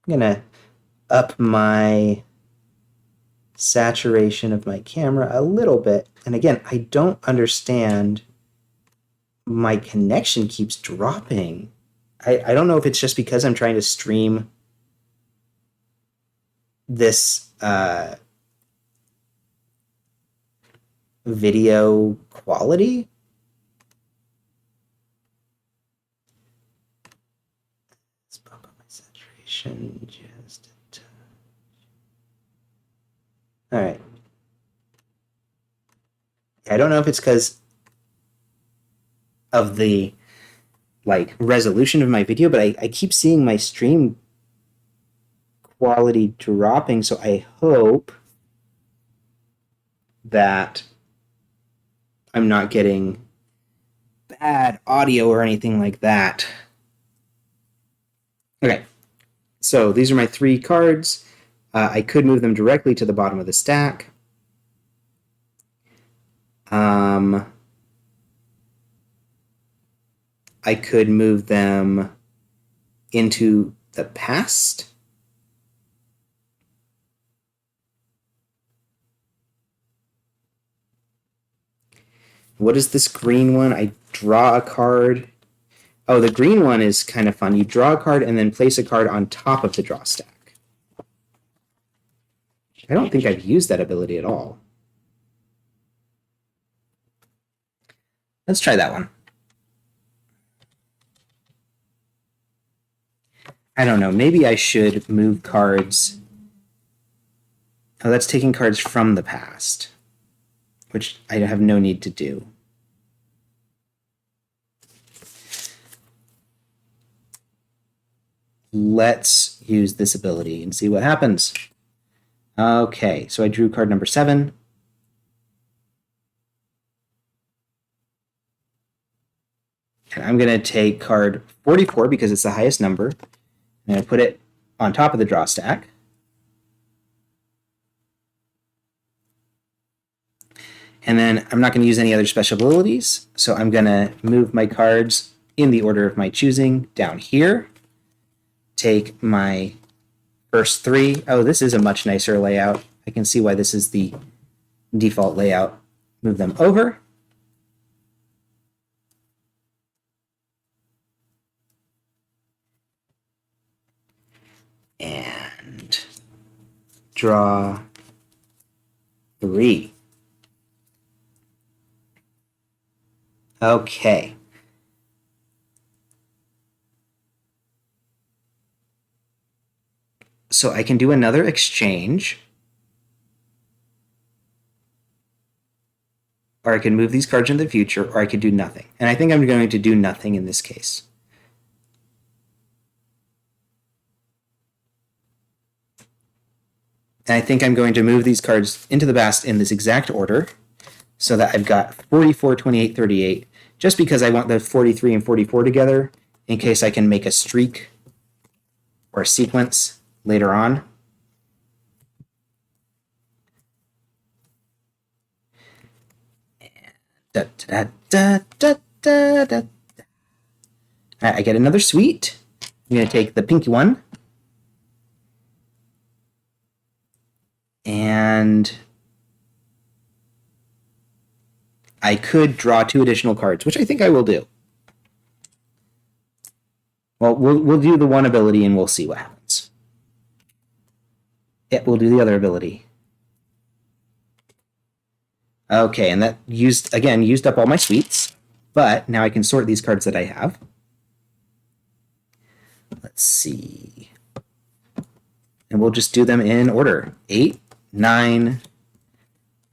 I'm gonna up my saturation of my camera a little bit. And again, I don't understand. My connection keeps dropping. I don't know if it's just because I'm trying to stream this video quality. Let's bump up my saturation just a touch. All right. I don't know if it's because of the resolution of my video, but I keep seeing my stream quality dropping, so I hope that I'm not getting bad audio or anything like that. Okay, so these are my 3 cards. I could move them directly to the bottom of the stack. I could move them into the past. What is this green one? I draw a card. Oh, the green one is kind of fun. You draw a card and then place a card on top of the draw stack. I don't think I've used that ability at all. Let's try that one. I don't know. Maybe I should move cards. Oh, that's taking cards from the past, which I have no need to do. Let's use this ability and see what happens. Okay, so I drew card number 7. And I'm going to take card 44 because it's the highest number. I'm going to put it on top of the draw stack. And then I'm not going to use any other special abilities, so I'm going to move my cards in the order of my choosing down here. Take my first 3. Oh, this is a much nicer layout. I can see why this is the default layout. Move them over. And draw 3. Okay. So I can do another exchange. Or I can move these cards into the future, or I could do nothing. And I think I'm going to do nothing in this case. And I think I'm going to move these cards into the past in this exact order so that I've got 44, 28, 38, just because I want the 43 and 44 together in case I can make a streak or a sequence later on. Da, da, da, da, da, da. All right, I get another suite. I'm going to take the pinky one. And I could draw 2 additional cards, which I think I will do. Well, we'll do the one ability and we'll see what happens. Yeah, we'll do the other ability. Okay, and that used up all my suites, but now I can sort these cards that I have. Let's see. And we'll just do them in order. 8, 9,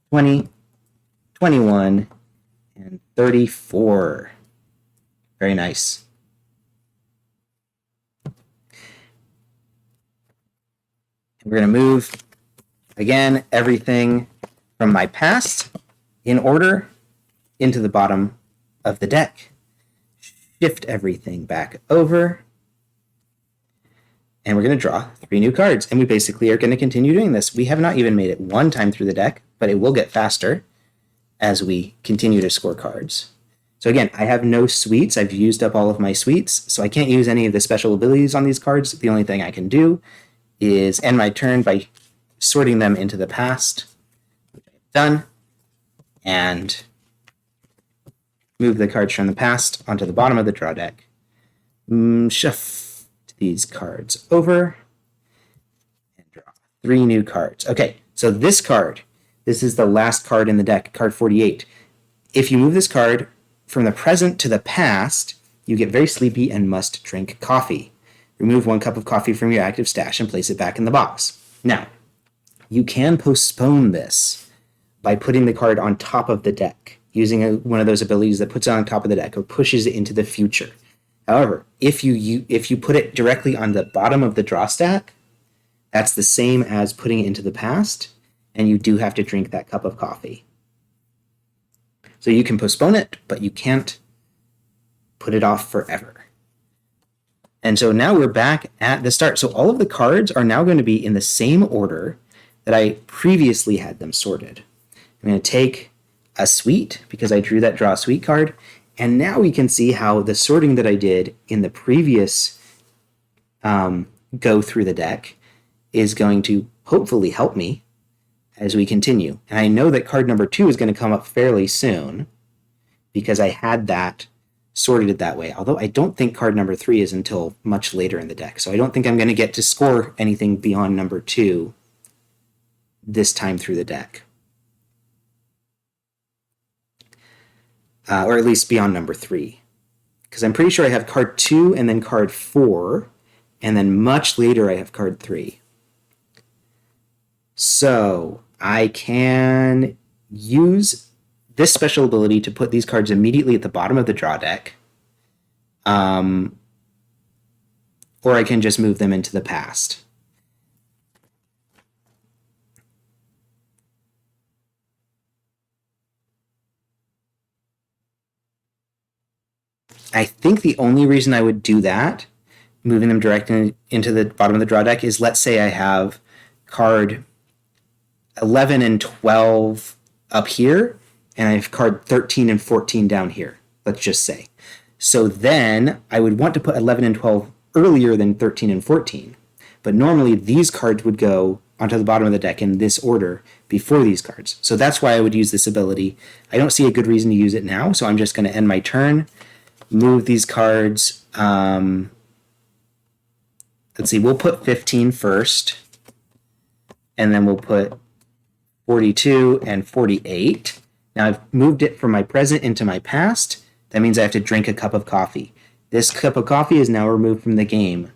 20, 21, and 34. Very nice. We're going to move, again, everything from my past in order into the bottom of the deck. Shift everything back over. And we're going to draw 3 new cards. And we basically are going to continue doing this. We have not even made it one time through the deck, but it will get faster as we continue to score cards. So again, I have no suites. I've used up all of my suites, so I can't use any of the special abilities on these cards. The only thing I can do is end my turn by sorting them into the past, which I've done, and move the cards from the past onto the bottom of the draw deck. Shift these cards over and draw 3 new cards. Okay, so this card, this is the last card in the deck, card 48. If you move this card from the present to the past, you get very sleepy and must drink coffee. Remove 1 cup of coffee from your active stash and place it back in the box. Now, you can postpone this by putting the card on top of the deck, using one of those abilities that puts it on top of the deck or pushes it into the future. However, if you put it directly on the bottom of the draw stack, that's the same as putting it into the past, and you do have to drink that cup of coffee. So you can postpone it, but you can't put it off forever. And so now we're back at the start. So all of the cards are now going to be in the same order that I previously had them sorted. I'm going to take a suite because I drew that draw a suite card. And now we can see how the sorting that I did in the previous go through the deck is going to hopefully help me as we continue. And I know that card number 2 is going to come up fairly soon because I had that sorted it that way. Although I don't think card number 3 is until much later in the deck. So I don't think I'm going to get to score anything beyond number 2 this time through the deck. Or at least beyond number 3. Because I'm pretty sure I have card 2 and then card 4, and then much later I have card 3. So I can use this special ability to put these cards immediately at the bottom of the draw deck. Or I can just move them into the past. I think the only reason I would do that, moving them directly into the bottom of the draw deck, is let's say I have card 11 and 12 up here, and I have card 13 and 14 down here, let's just say. So then I would want to put 11 and 12 earlier than 13 and 14. But normally these cards would go onto the bottom of the deck in this order before these cards. So that's why I would use this ability. I don't see a good reason to use it now, so I'm just going to end my turn, move these cards. Let's see, we'll put 15 first, and then we'll put 42 and 48. Now I've moved it from my present into my past. That means I have to drink a cup of coffee. This cup of coffee is now removed from the game.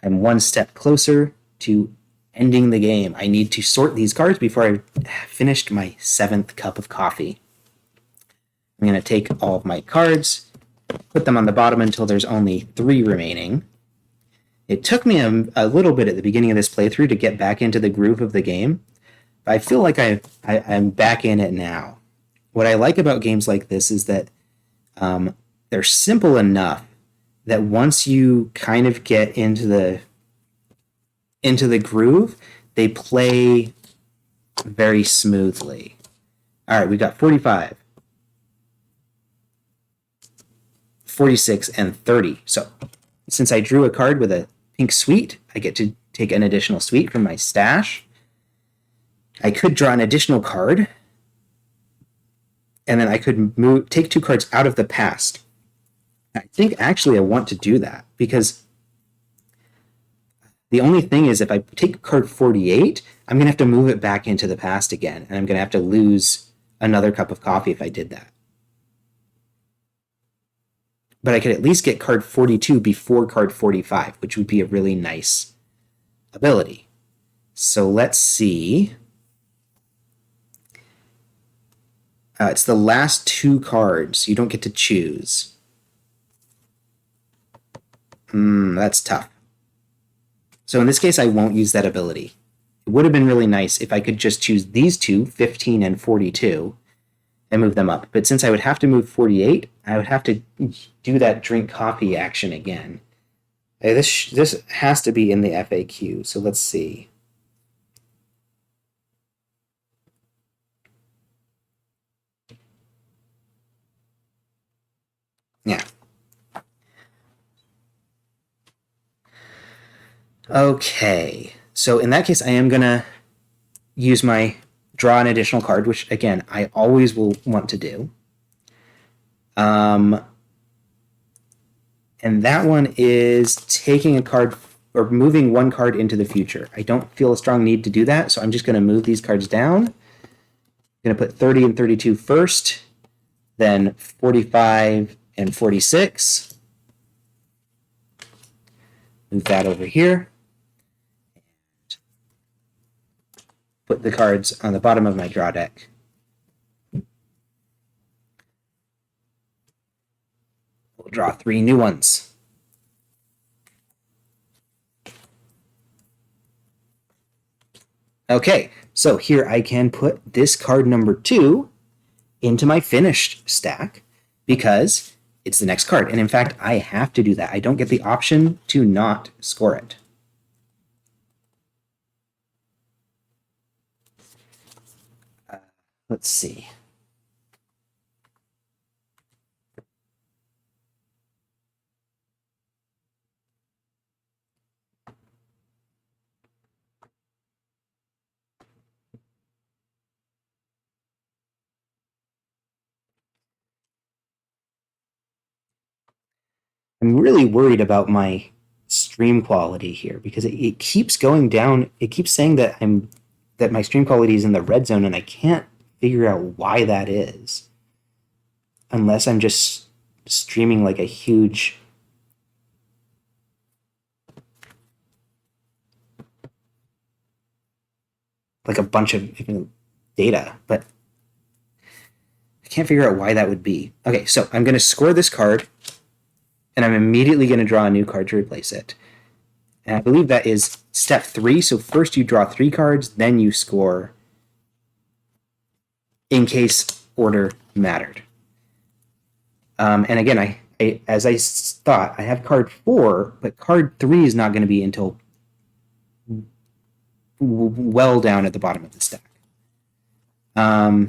I'm one step closer to ending the game. I need to sort these cards before I finished my 7th cup of coffee. I'm going to take all of my cards, put them on the bottom until there's only 3 remaining. It took me a little bit at the beginning of this playthrough to get back into the groove of the game, but I feel like I'm back in it now. What I like about games like this is that they're simple enough that once you kind of get into the groove, they play very smoothly. All right, we got 45, 46, and 30. So since I drew a card with a pink suite, I get to take an additional suite from my stash. I could draw an additional card, and then I could take 2 cards out of the past. I think actually I want to do that because the only thing is if I take card 48, I'm going to have to move it back into the past again, and I'm going to have to lose another cup of coffee if I did that. But I could at least get card 42 before card 45, which would be a really nice ability. So let's see. It's the last 2 cards. You don't get to choose. That's tough. So in this case, I won't use that ability. It would have been really nice if I could just choose these 2, 15 and 42, and move them up. But since I would have to move 48, I would have to do that drink coffee action again. This has to be in the FAQ, so let's see. Yeah. Okay, so in that case, I am going to use my draw an additional card, which, again, I always will want to do. And that one is taking a card or moving 1 card into the future. I don't feel a strong need to do that, so I'm just going to move these cards down. I'm going to put 30 and 32 first, then 45 and 46. Move that over here. Put the cards on the bottom of my draw deck. We'll draw 3 new ones. Okay, so here I can put this card number 2 into my finished stack because it's the next card. And in fact, I have to do that. I don't get the option to not score it. Let's see. I'm really worried about my stream quality here because it keeps going down. It keeps saying that my stream quality is in the red zone, and I can't figure out why that is, unless I'm just streaming like a huge like a bunch of data, but I can't figure out why that would be. Okay, so I'm going to score this card, and I'm immediately going to draw a new card to replace it. And I believe that is step 3. So first you draw 3 cards, then you score in case order mattered. And again, as I thought, I have card 4, but card 3 is not going to be until well down at the bottom of the stack. I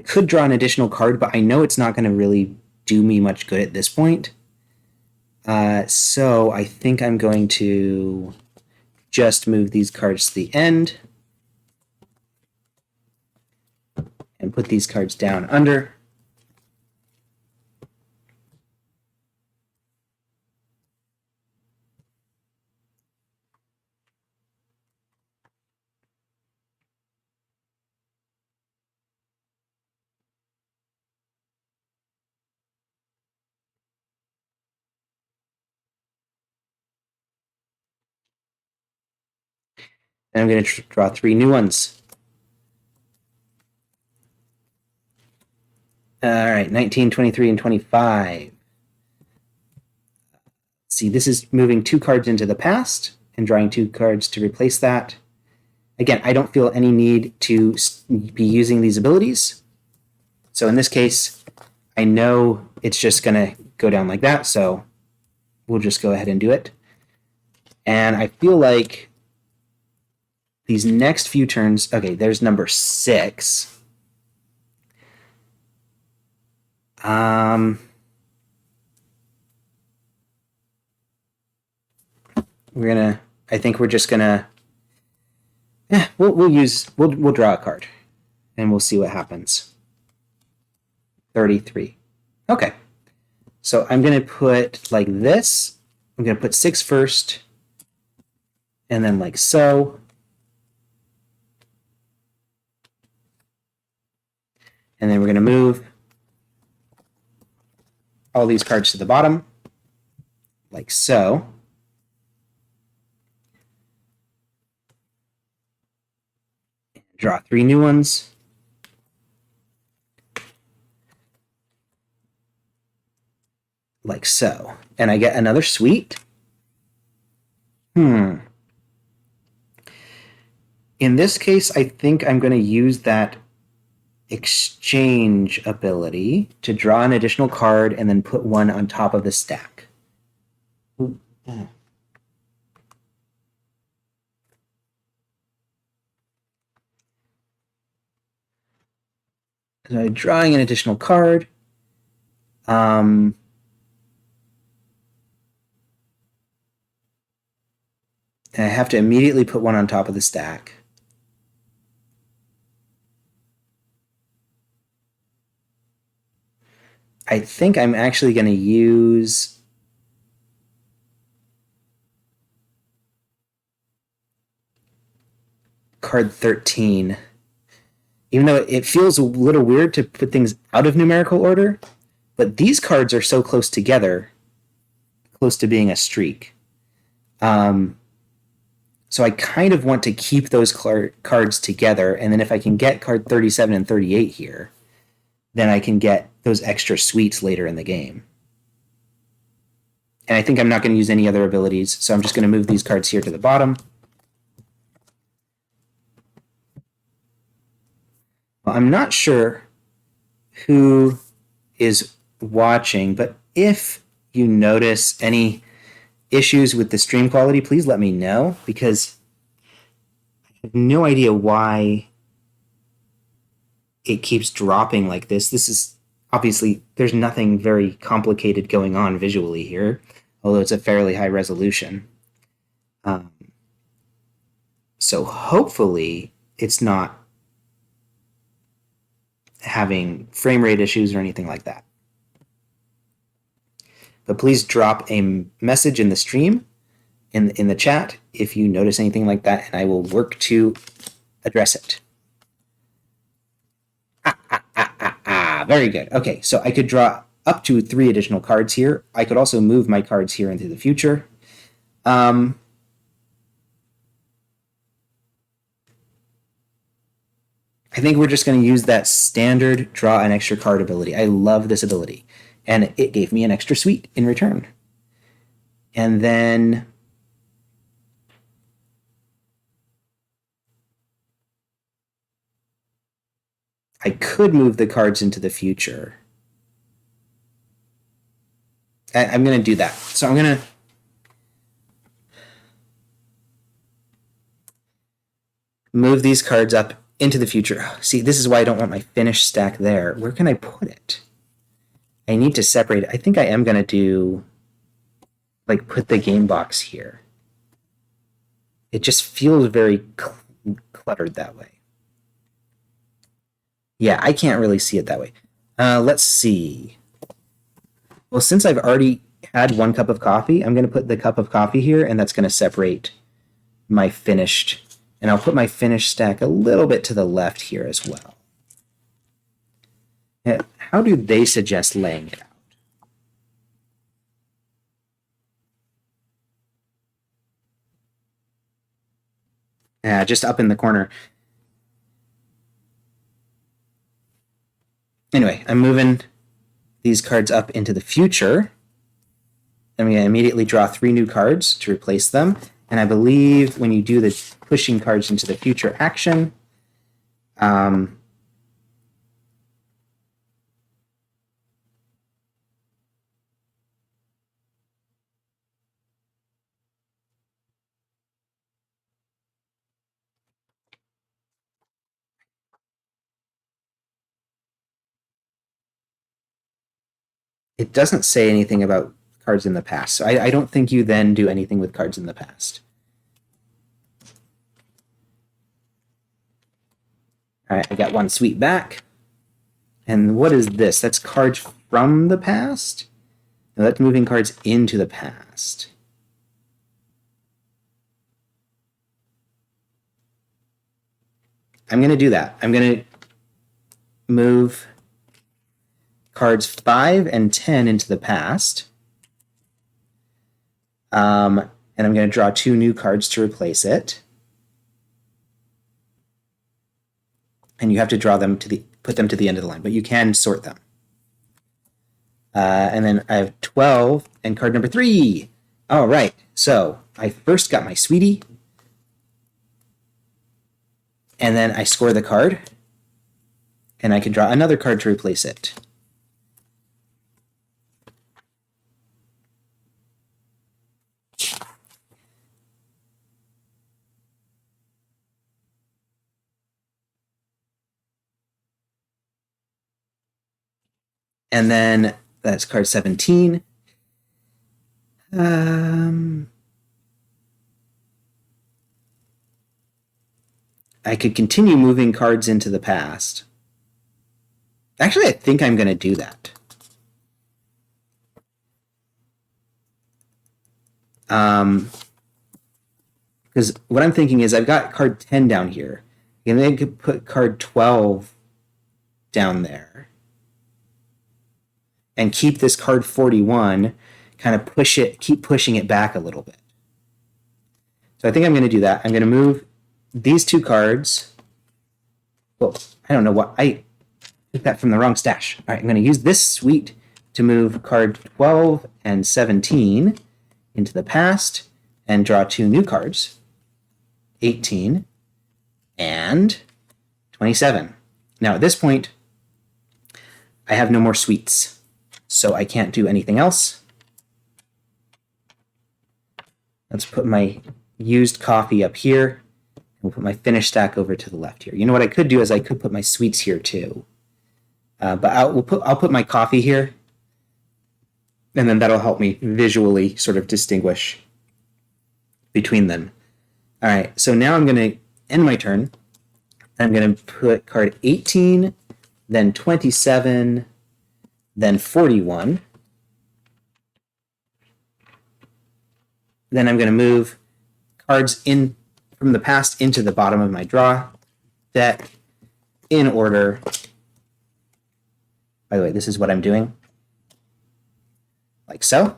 could draw an additional card, but I know it's not going to really do me much good at this point. So I think I'm going to just move these cards to the end and put these cards down under. And I'm going to draw 3 new ones. All right, 19, 23, and 25. See, this is moving 2 cards into the past and drawing 2 cards to replace that. Again, I don't feel any need to be using these abilities. So in this case, I know it's just going to go down like that, so we'll just go ahead and do it. And I feel like these next few turns, okay, there's number 6. I think we're just gonna, we'll draw a card and we'll see what happens. 33. Okay. So I'm going to put like this. I'm going to put 6 first, and then like so. And then we're going to move all these cards to the bottom, like so. Draw 3 new ones. Like so. And I get another suite. In this case, I think I'm going to use that exchange ability to draw an additional card and then put one on top of the stack. So drawing an additional card. And I have to immediately put one on top of the stack. I think I'm actually going to use card 13. Even though it feels a little weird to put things out of numerical order, but these cards are so close together, close to being a streak. So I kind of want to keep those cards together, and then if I can get card 37 and 38 here, then I can get those extra suites later in the game. And I think I'm not going to use any other abilities, so I'm just going to move these cards here to the bottom. Well, I'm not sure who is watching, but if you notice any issues with the stream quality, please let me know, because I have no idea why it keeps dropping like this. This is obviously, there's nothing very complicated going on visually here, although it's a fairly high resolution. So hopefully it's not having frame rate issues or anything like that. But please drop a message in the stream, in the chat, if you notice anything like that, and I will work to address it. Very good. Okay, so I could draw up to 3 additional cards here. I could also move my cards here into the future. I think we're just going to use that standard draw an extra card ability. I love this ability. And it gave me an extra sweet in return. And then I could move the cards into the future. I'm going to do that. So I'm going to move these cards up into the future. See, this is why I don't want my finished stack there. Where can I put it? I need to separate it. I think I am going to do, like, put the game box here. It just feels very cluttered that way. Yeah, I can't really see it that way. Let's see. Well, since I've already had 1 cup of coffee, I'm going to put the cup of coffee here, and that's going to separate my finished. And I'll put my finished stack a little bit to the left here as well. Now, how do they suggest laying it out? Just up in the corner. Anyway, I'm moving these cards up into the future. I'm going to immediately draw 3 new cards to replace them. And I believe when you do the pushing cards into the future action, it doesn't say anything about cards in the past. So I don't think you then do anything with cards in the past. All right, I got 1 sweet back. And what is this? That's cards from the past? No, that's moving cards into the past. I'm going to do that. I'm going to move cards 5 and 10 into the past. And I'm going to draw 2 new cards to replace it. And you have to draw them put them to the end of the line, but you can sort them. And then I have 12 and card number 3. All right, so I first got my sweetie, and then I score the card, and I can draw another card to replace it. And then that's card 17. I could continue moving cards into the past. Actually, I think I'm going to do that. Because what I'm thinking is I've got card 10 down here, and then I could put card 12 down there and keep this card 41, kind of keep pushing it back a little bit. So I think I'm going to do that. I'm going to move these 2 cards. Well, I don't know what, I took that from the wrong stash. All right, I'm going to use this suite to move card 12 and 17 into the past and draw 2 new cards, 18 and 27. Now at this point, I have no more suites, so I can't do anything else. Let's put my used coffee up here. We'll put my finished stack over to the left here. You know what I could do is I could put my sweets here too. But I'll put my coffee here, and then that'll help me visually sort of distinguish between them. All right, so now I'm going to end my turn. I'm going to put card 18, then 27, then 41. Then I'm going to move cards in from the past into the bottom of my draw deck in order. By the way, this is what I'm doing. Like so.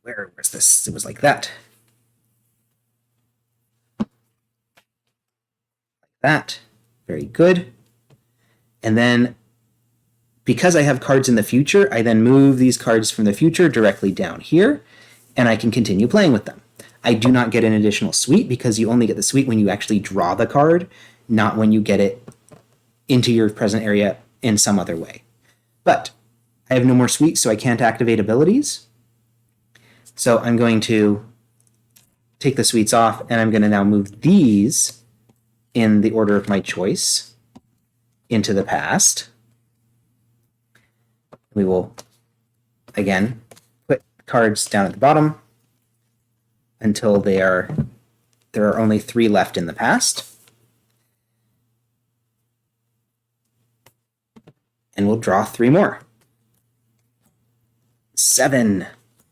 Where's this? It was like that. Like that. Very good. And then because I have cards in the future, I then move these cards from the future directly down here, and I can continue playing with them. I do not get an additional suite because you only get the suite when you actually draw the card, not when you get it into your present area in some other way. But I have no more suites, so I can't activate abilities. So I'm going to take the suites off, and I'm going to now move these in the order of my choice into the past. We will, again, put cards down at the bottom until there are only 3 left in the past. And we'll draw 3 more. 7,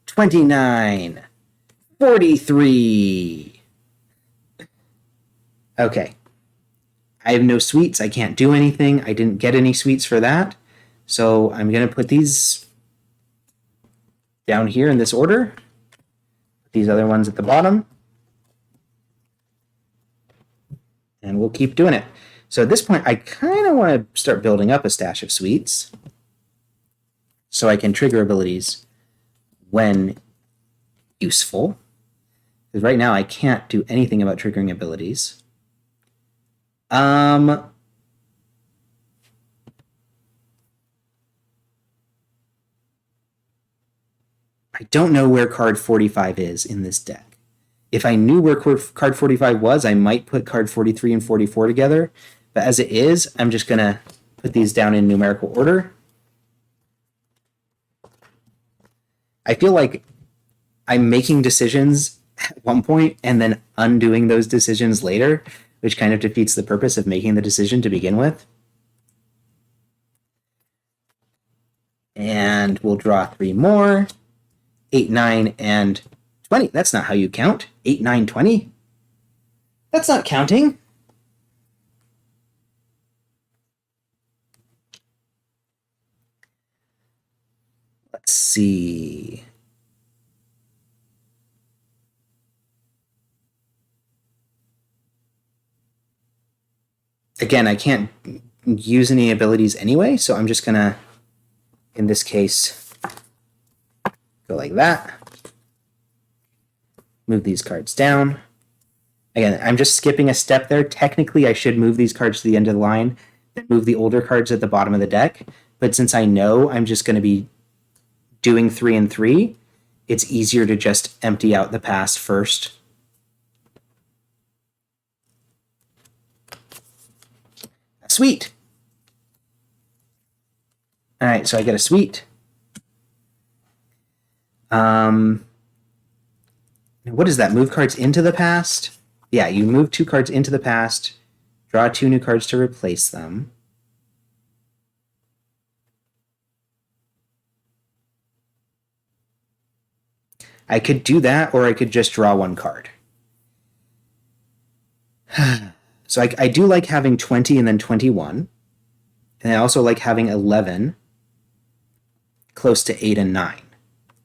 29, 43. Okay. I have no suites. I can't do anything. I didn't get any suites for that. So I'm going to put these down here in this order. These other ones at the bottom. And we'll keep doing it. So at this point, I kind of want to start building up a stash of suites so I can trigger abilities when useful. Because right now I can't do anything about triggering abilities. I don't know where card 45 is in this deck. If I knew where card 45 was, I might put card 43 and 44 together. But as it is, I'm just going to put these down in numerical order. I feel like I'm making decisions at one point and then undoing those decisions later, which kind of defeats the purpose of making the decision to begin with. And we'll draw 3 more. 8, 9, and 20. That's not how you count. 8, 9, 20. That's not counting. Let's see. Again, I can't use any abilities anyway, so I'm just going to, in this case, go like that. Move these cards down. Again, I'm just skipping a step there. Technically, I should move these cards to the end of the line, then move the older cards at the bottom of the deck. But since I know I'm just going to be doing 3 and 3, it's easier to just empty out the past first. Sweet. All right, so I get a suite. What is that? Move cards into the past? Yeah, you move 2 cards into the past, draw 2 new cards to replace them. I could do that, or I could just draw 1 card. So I do like having 20 and then 21. And I also like having 11 close to 8 and 9,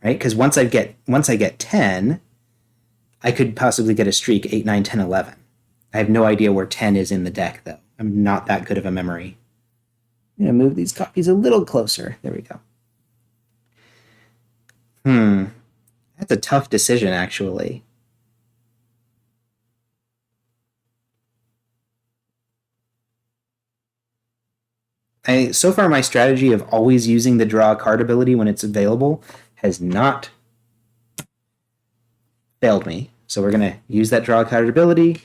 right? Because once I get 10, I could possibly get a streak 8, 9, 10, 11. I have no idea where 10 is in the deck, though. I'm not that good of a memory. I'm going to move these copies a little closer. There we go. That's a tough decision, actually. So far, my strategy of always using the draw card ability when it's available has not failed me. So we're going to use that draw card ability,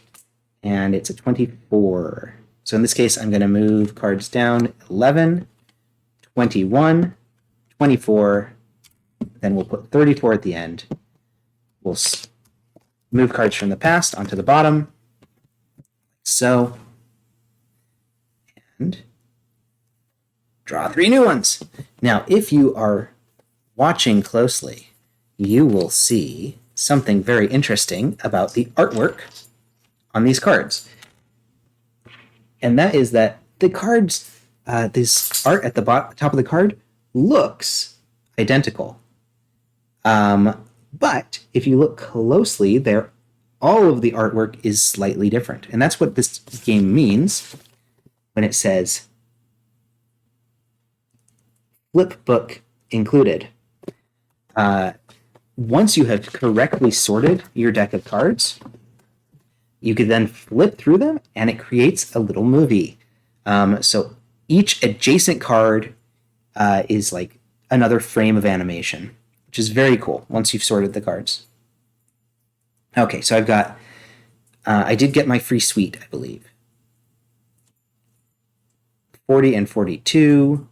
and it's a 24. So in this case, I'm going to move cards down 11, 21, 24, then we'll put 34 at the end. We'll move cards from the past onto the bottom, so, and draw 3 new ones. Now, if you are watching closely, you will see something very interesting about the artwork on these cards. And that is that the cards, this art at the top of the card looks identical. But if you look closely, all of the artwork is slightly different. And that's what this game means when it says flip book included. Once you have correctly sorted your deck of cards, you could then flip through them and it creates a little movie. So each adjacent card is like another frame of animation, which is very cool once you've sorted the cards. Okay, so I've got, I did get my free suite, I believe. 40 and 42.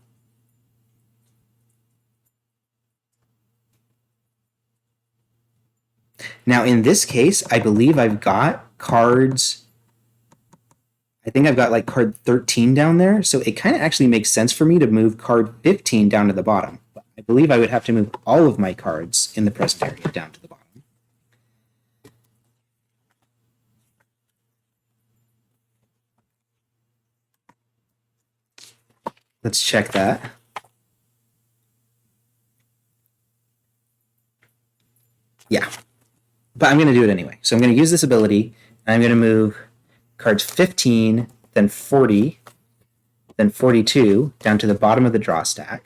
Now, in this case, I believe I've got cards. I think I've got like card 13 down there. So it kind of actually makes sense for me to move card 15 down to the bottom. But I believe I would have to move all of my cards in the present area down to the bottom. Let's check that. Yeah. But I'm going to do it anyway. So I'm going to use this ability, and I'm going to move cards 15, then 40, then 42 down to the bottom of the draw stack.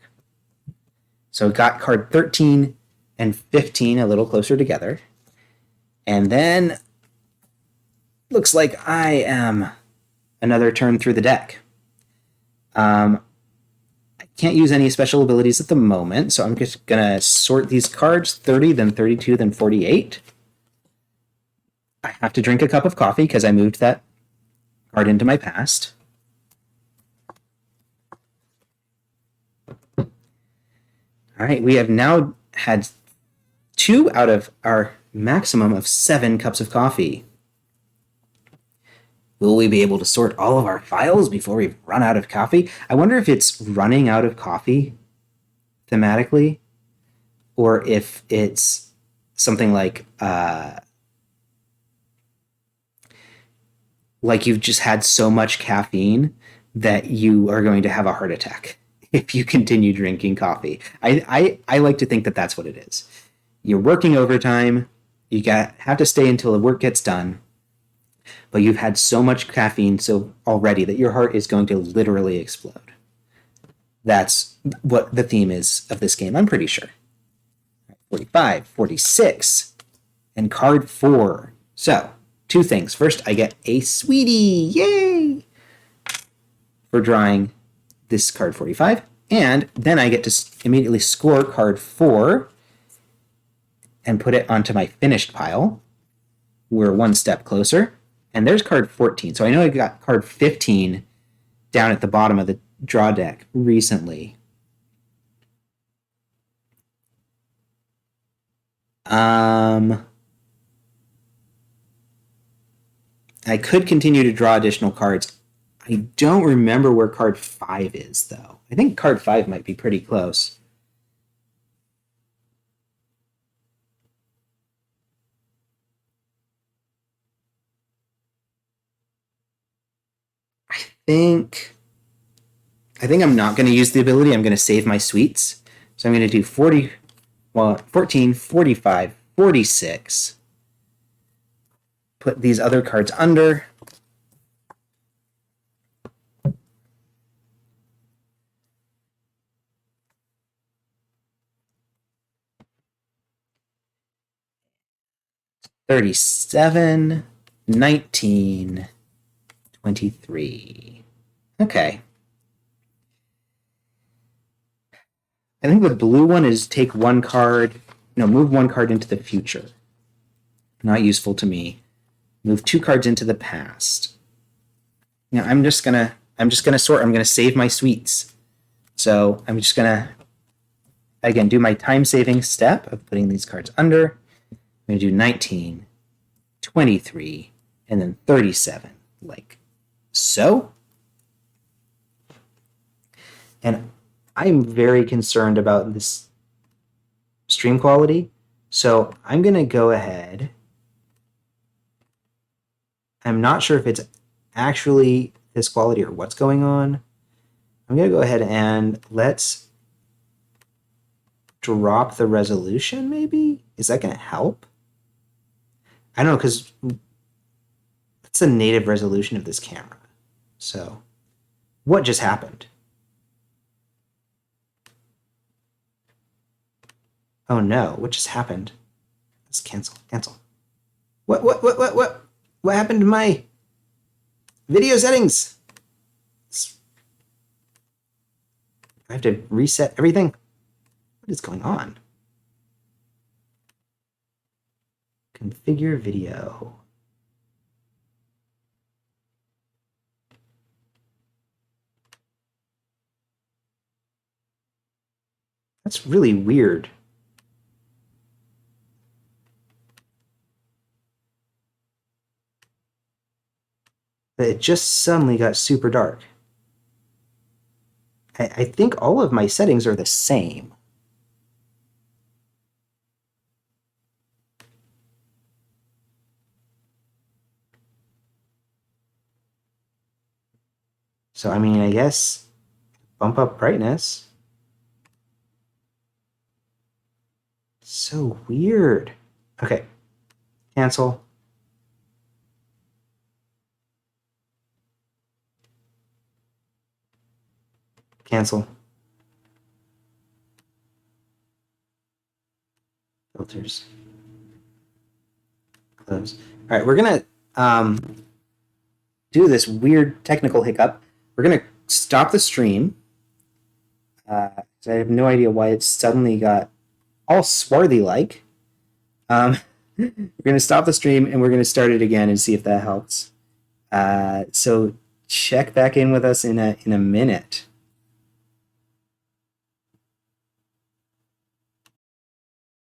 So I've got card 13 and 15 a little closer together. And then looks like I am another turn through the deck. I can't use any special abilities at the moment, so I'm just going to sort these cards, 30, then 32, then 48. I have to drink a cup of coffee because I moved that card into my past. All right, we have now had 2 out of our maximum of 7 cups of coffee. Will we be able to sort all of our files before we run out of coffee? I wonder if it's running out of coffee thematically, or if it's something like you've just had so much caffeine that you are going to have a heart attack if you continue drinking coffee. I like to think that that's what it is. You're working overtime. You have to stay until the work gets done. But you've had so much caffeine already that your heart is going to literally explode. That's what the theme is of this game, I'm pretty sure. 45, 46, and card 4. So, 2 things. First, I get a sweetie. Yay! For drawing this card 45. And then I get to immediately score card 4 and put it onto my finished pile. We're 1 step closer. And there's card 14. So I know I got card 15 down at the bottom of the draw deck recently. I could continue to draw additional cards. I don't remember where card 5 is, though. I think card 5 might be pretty close. I think I'm not going to use the ability. I'm going to save my sweets. So I'm going to do 14, 45, 46. Put these other cards under. $37, 19, 23. Okay. I think the blue one is take 1 card, move 1 card into the future. Not useful to me. Move 2 cards into the past. I'm just gonna sort. I'm gonna save my sweets. So I'm just gonna again do my time saving step of putting these cards under. I'm gonna do 19, 23, and then 37, like so. And I'm very concerned about this stream quality. So I'm going to go ahead. I'm not sure if it's actually this quality or what's going on. I'm going to go ahead and let's drop the resolution, maybe? Is that going to help? I don't know, because that's the native resolution of this camera. So what just happened? Oh no, what just happened? Let's cancel. What happened to my video settings? I have to reset everything? What is going on? Configure video. That's really weird. But it just suddenly got super dark. I think all of my settings are the same. So, I mean, I guess bump up brightness. So weird. Okay. Cancel. Cancel. Filters. Close. All right, we're going to do this weird technical hiccup. We're going to stop the stream. I have no idea why it suddenly got all swarthy like. We're going to stop the stream and we're going to start it again and see if that helps. So check back in with us in a minute.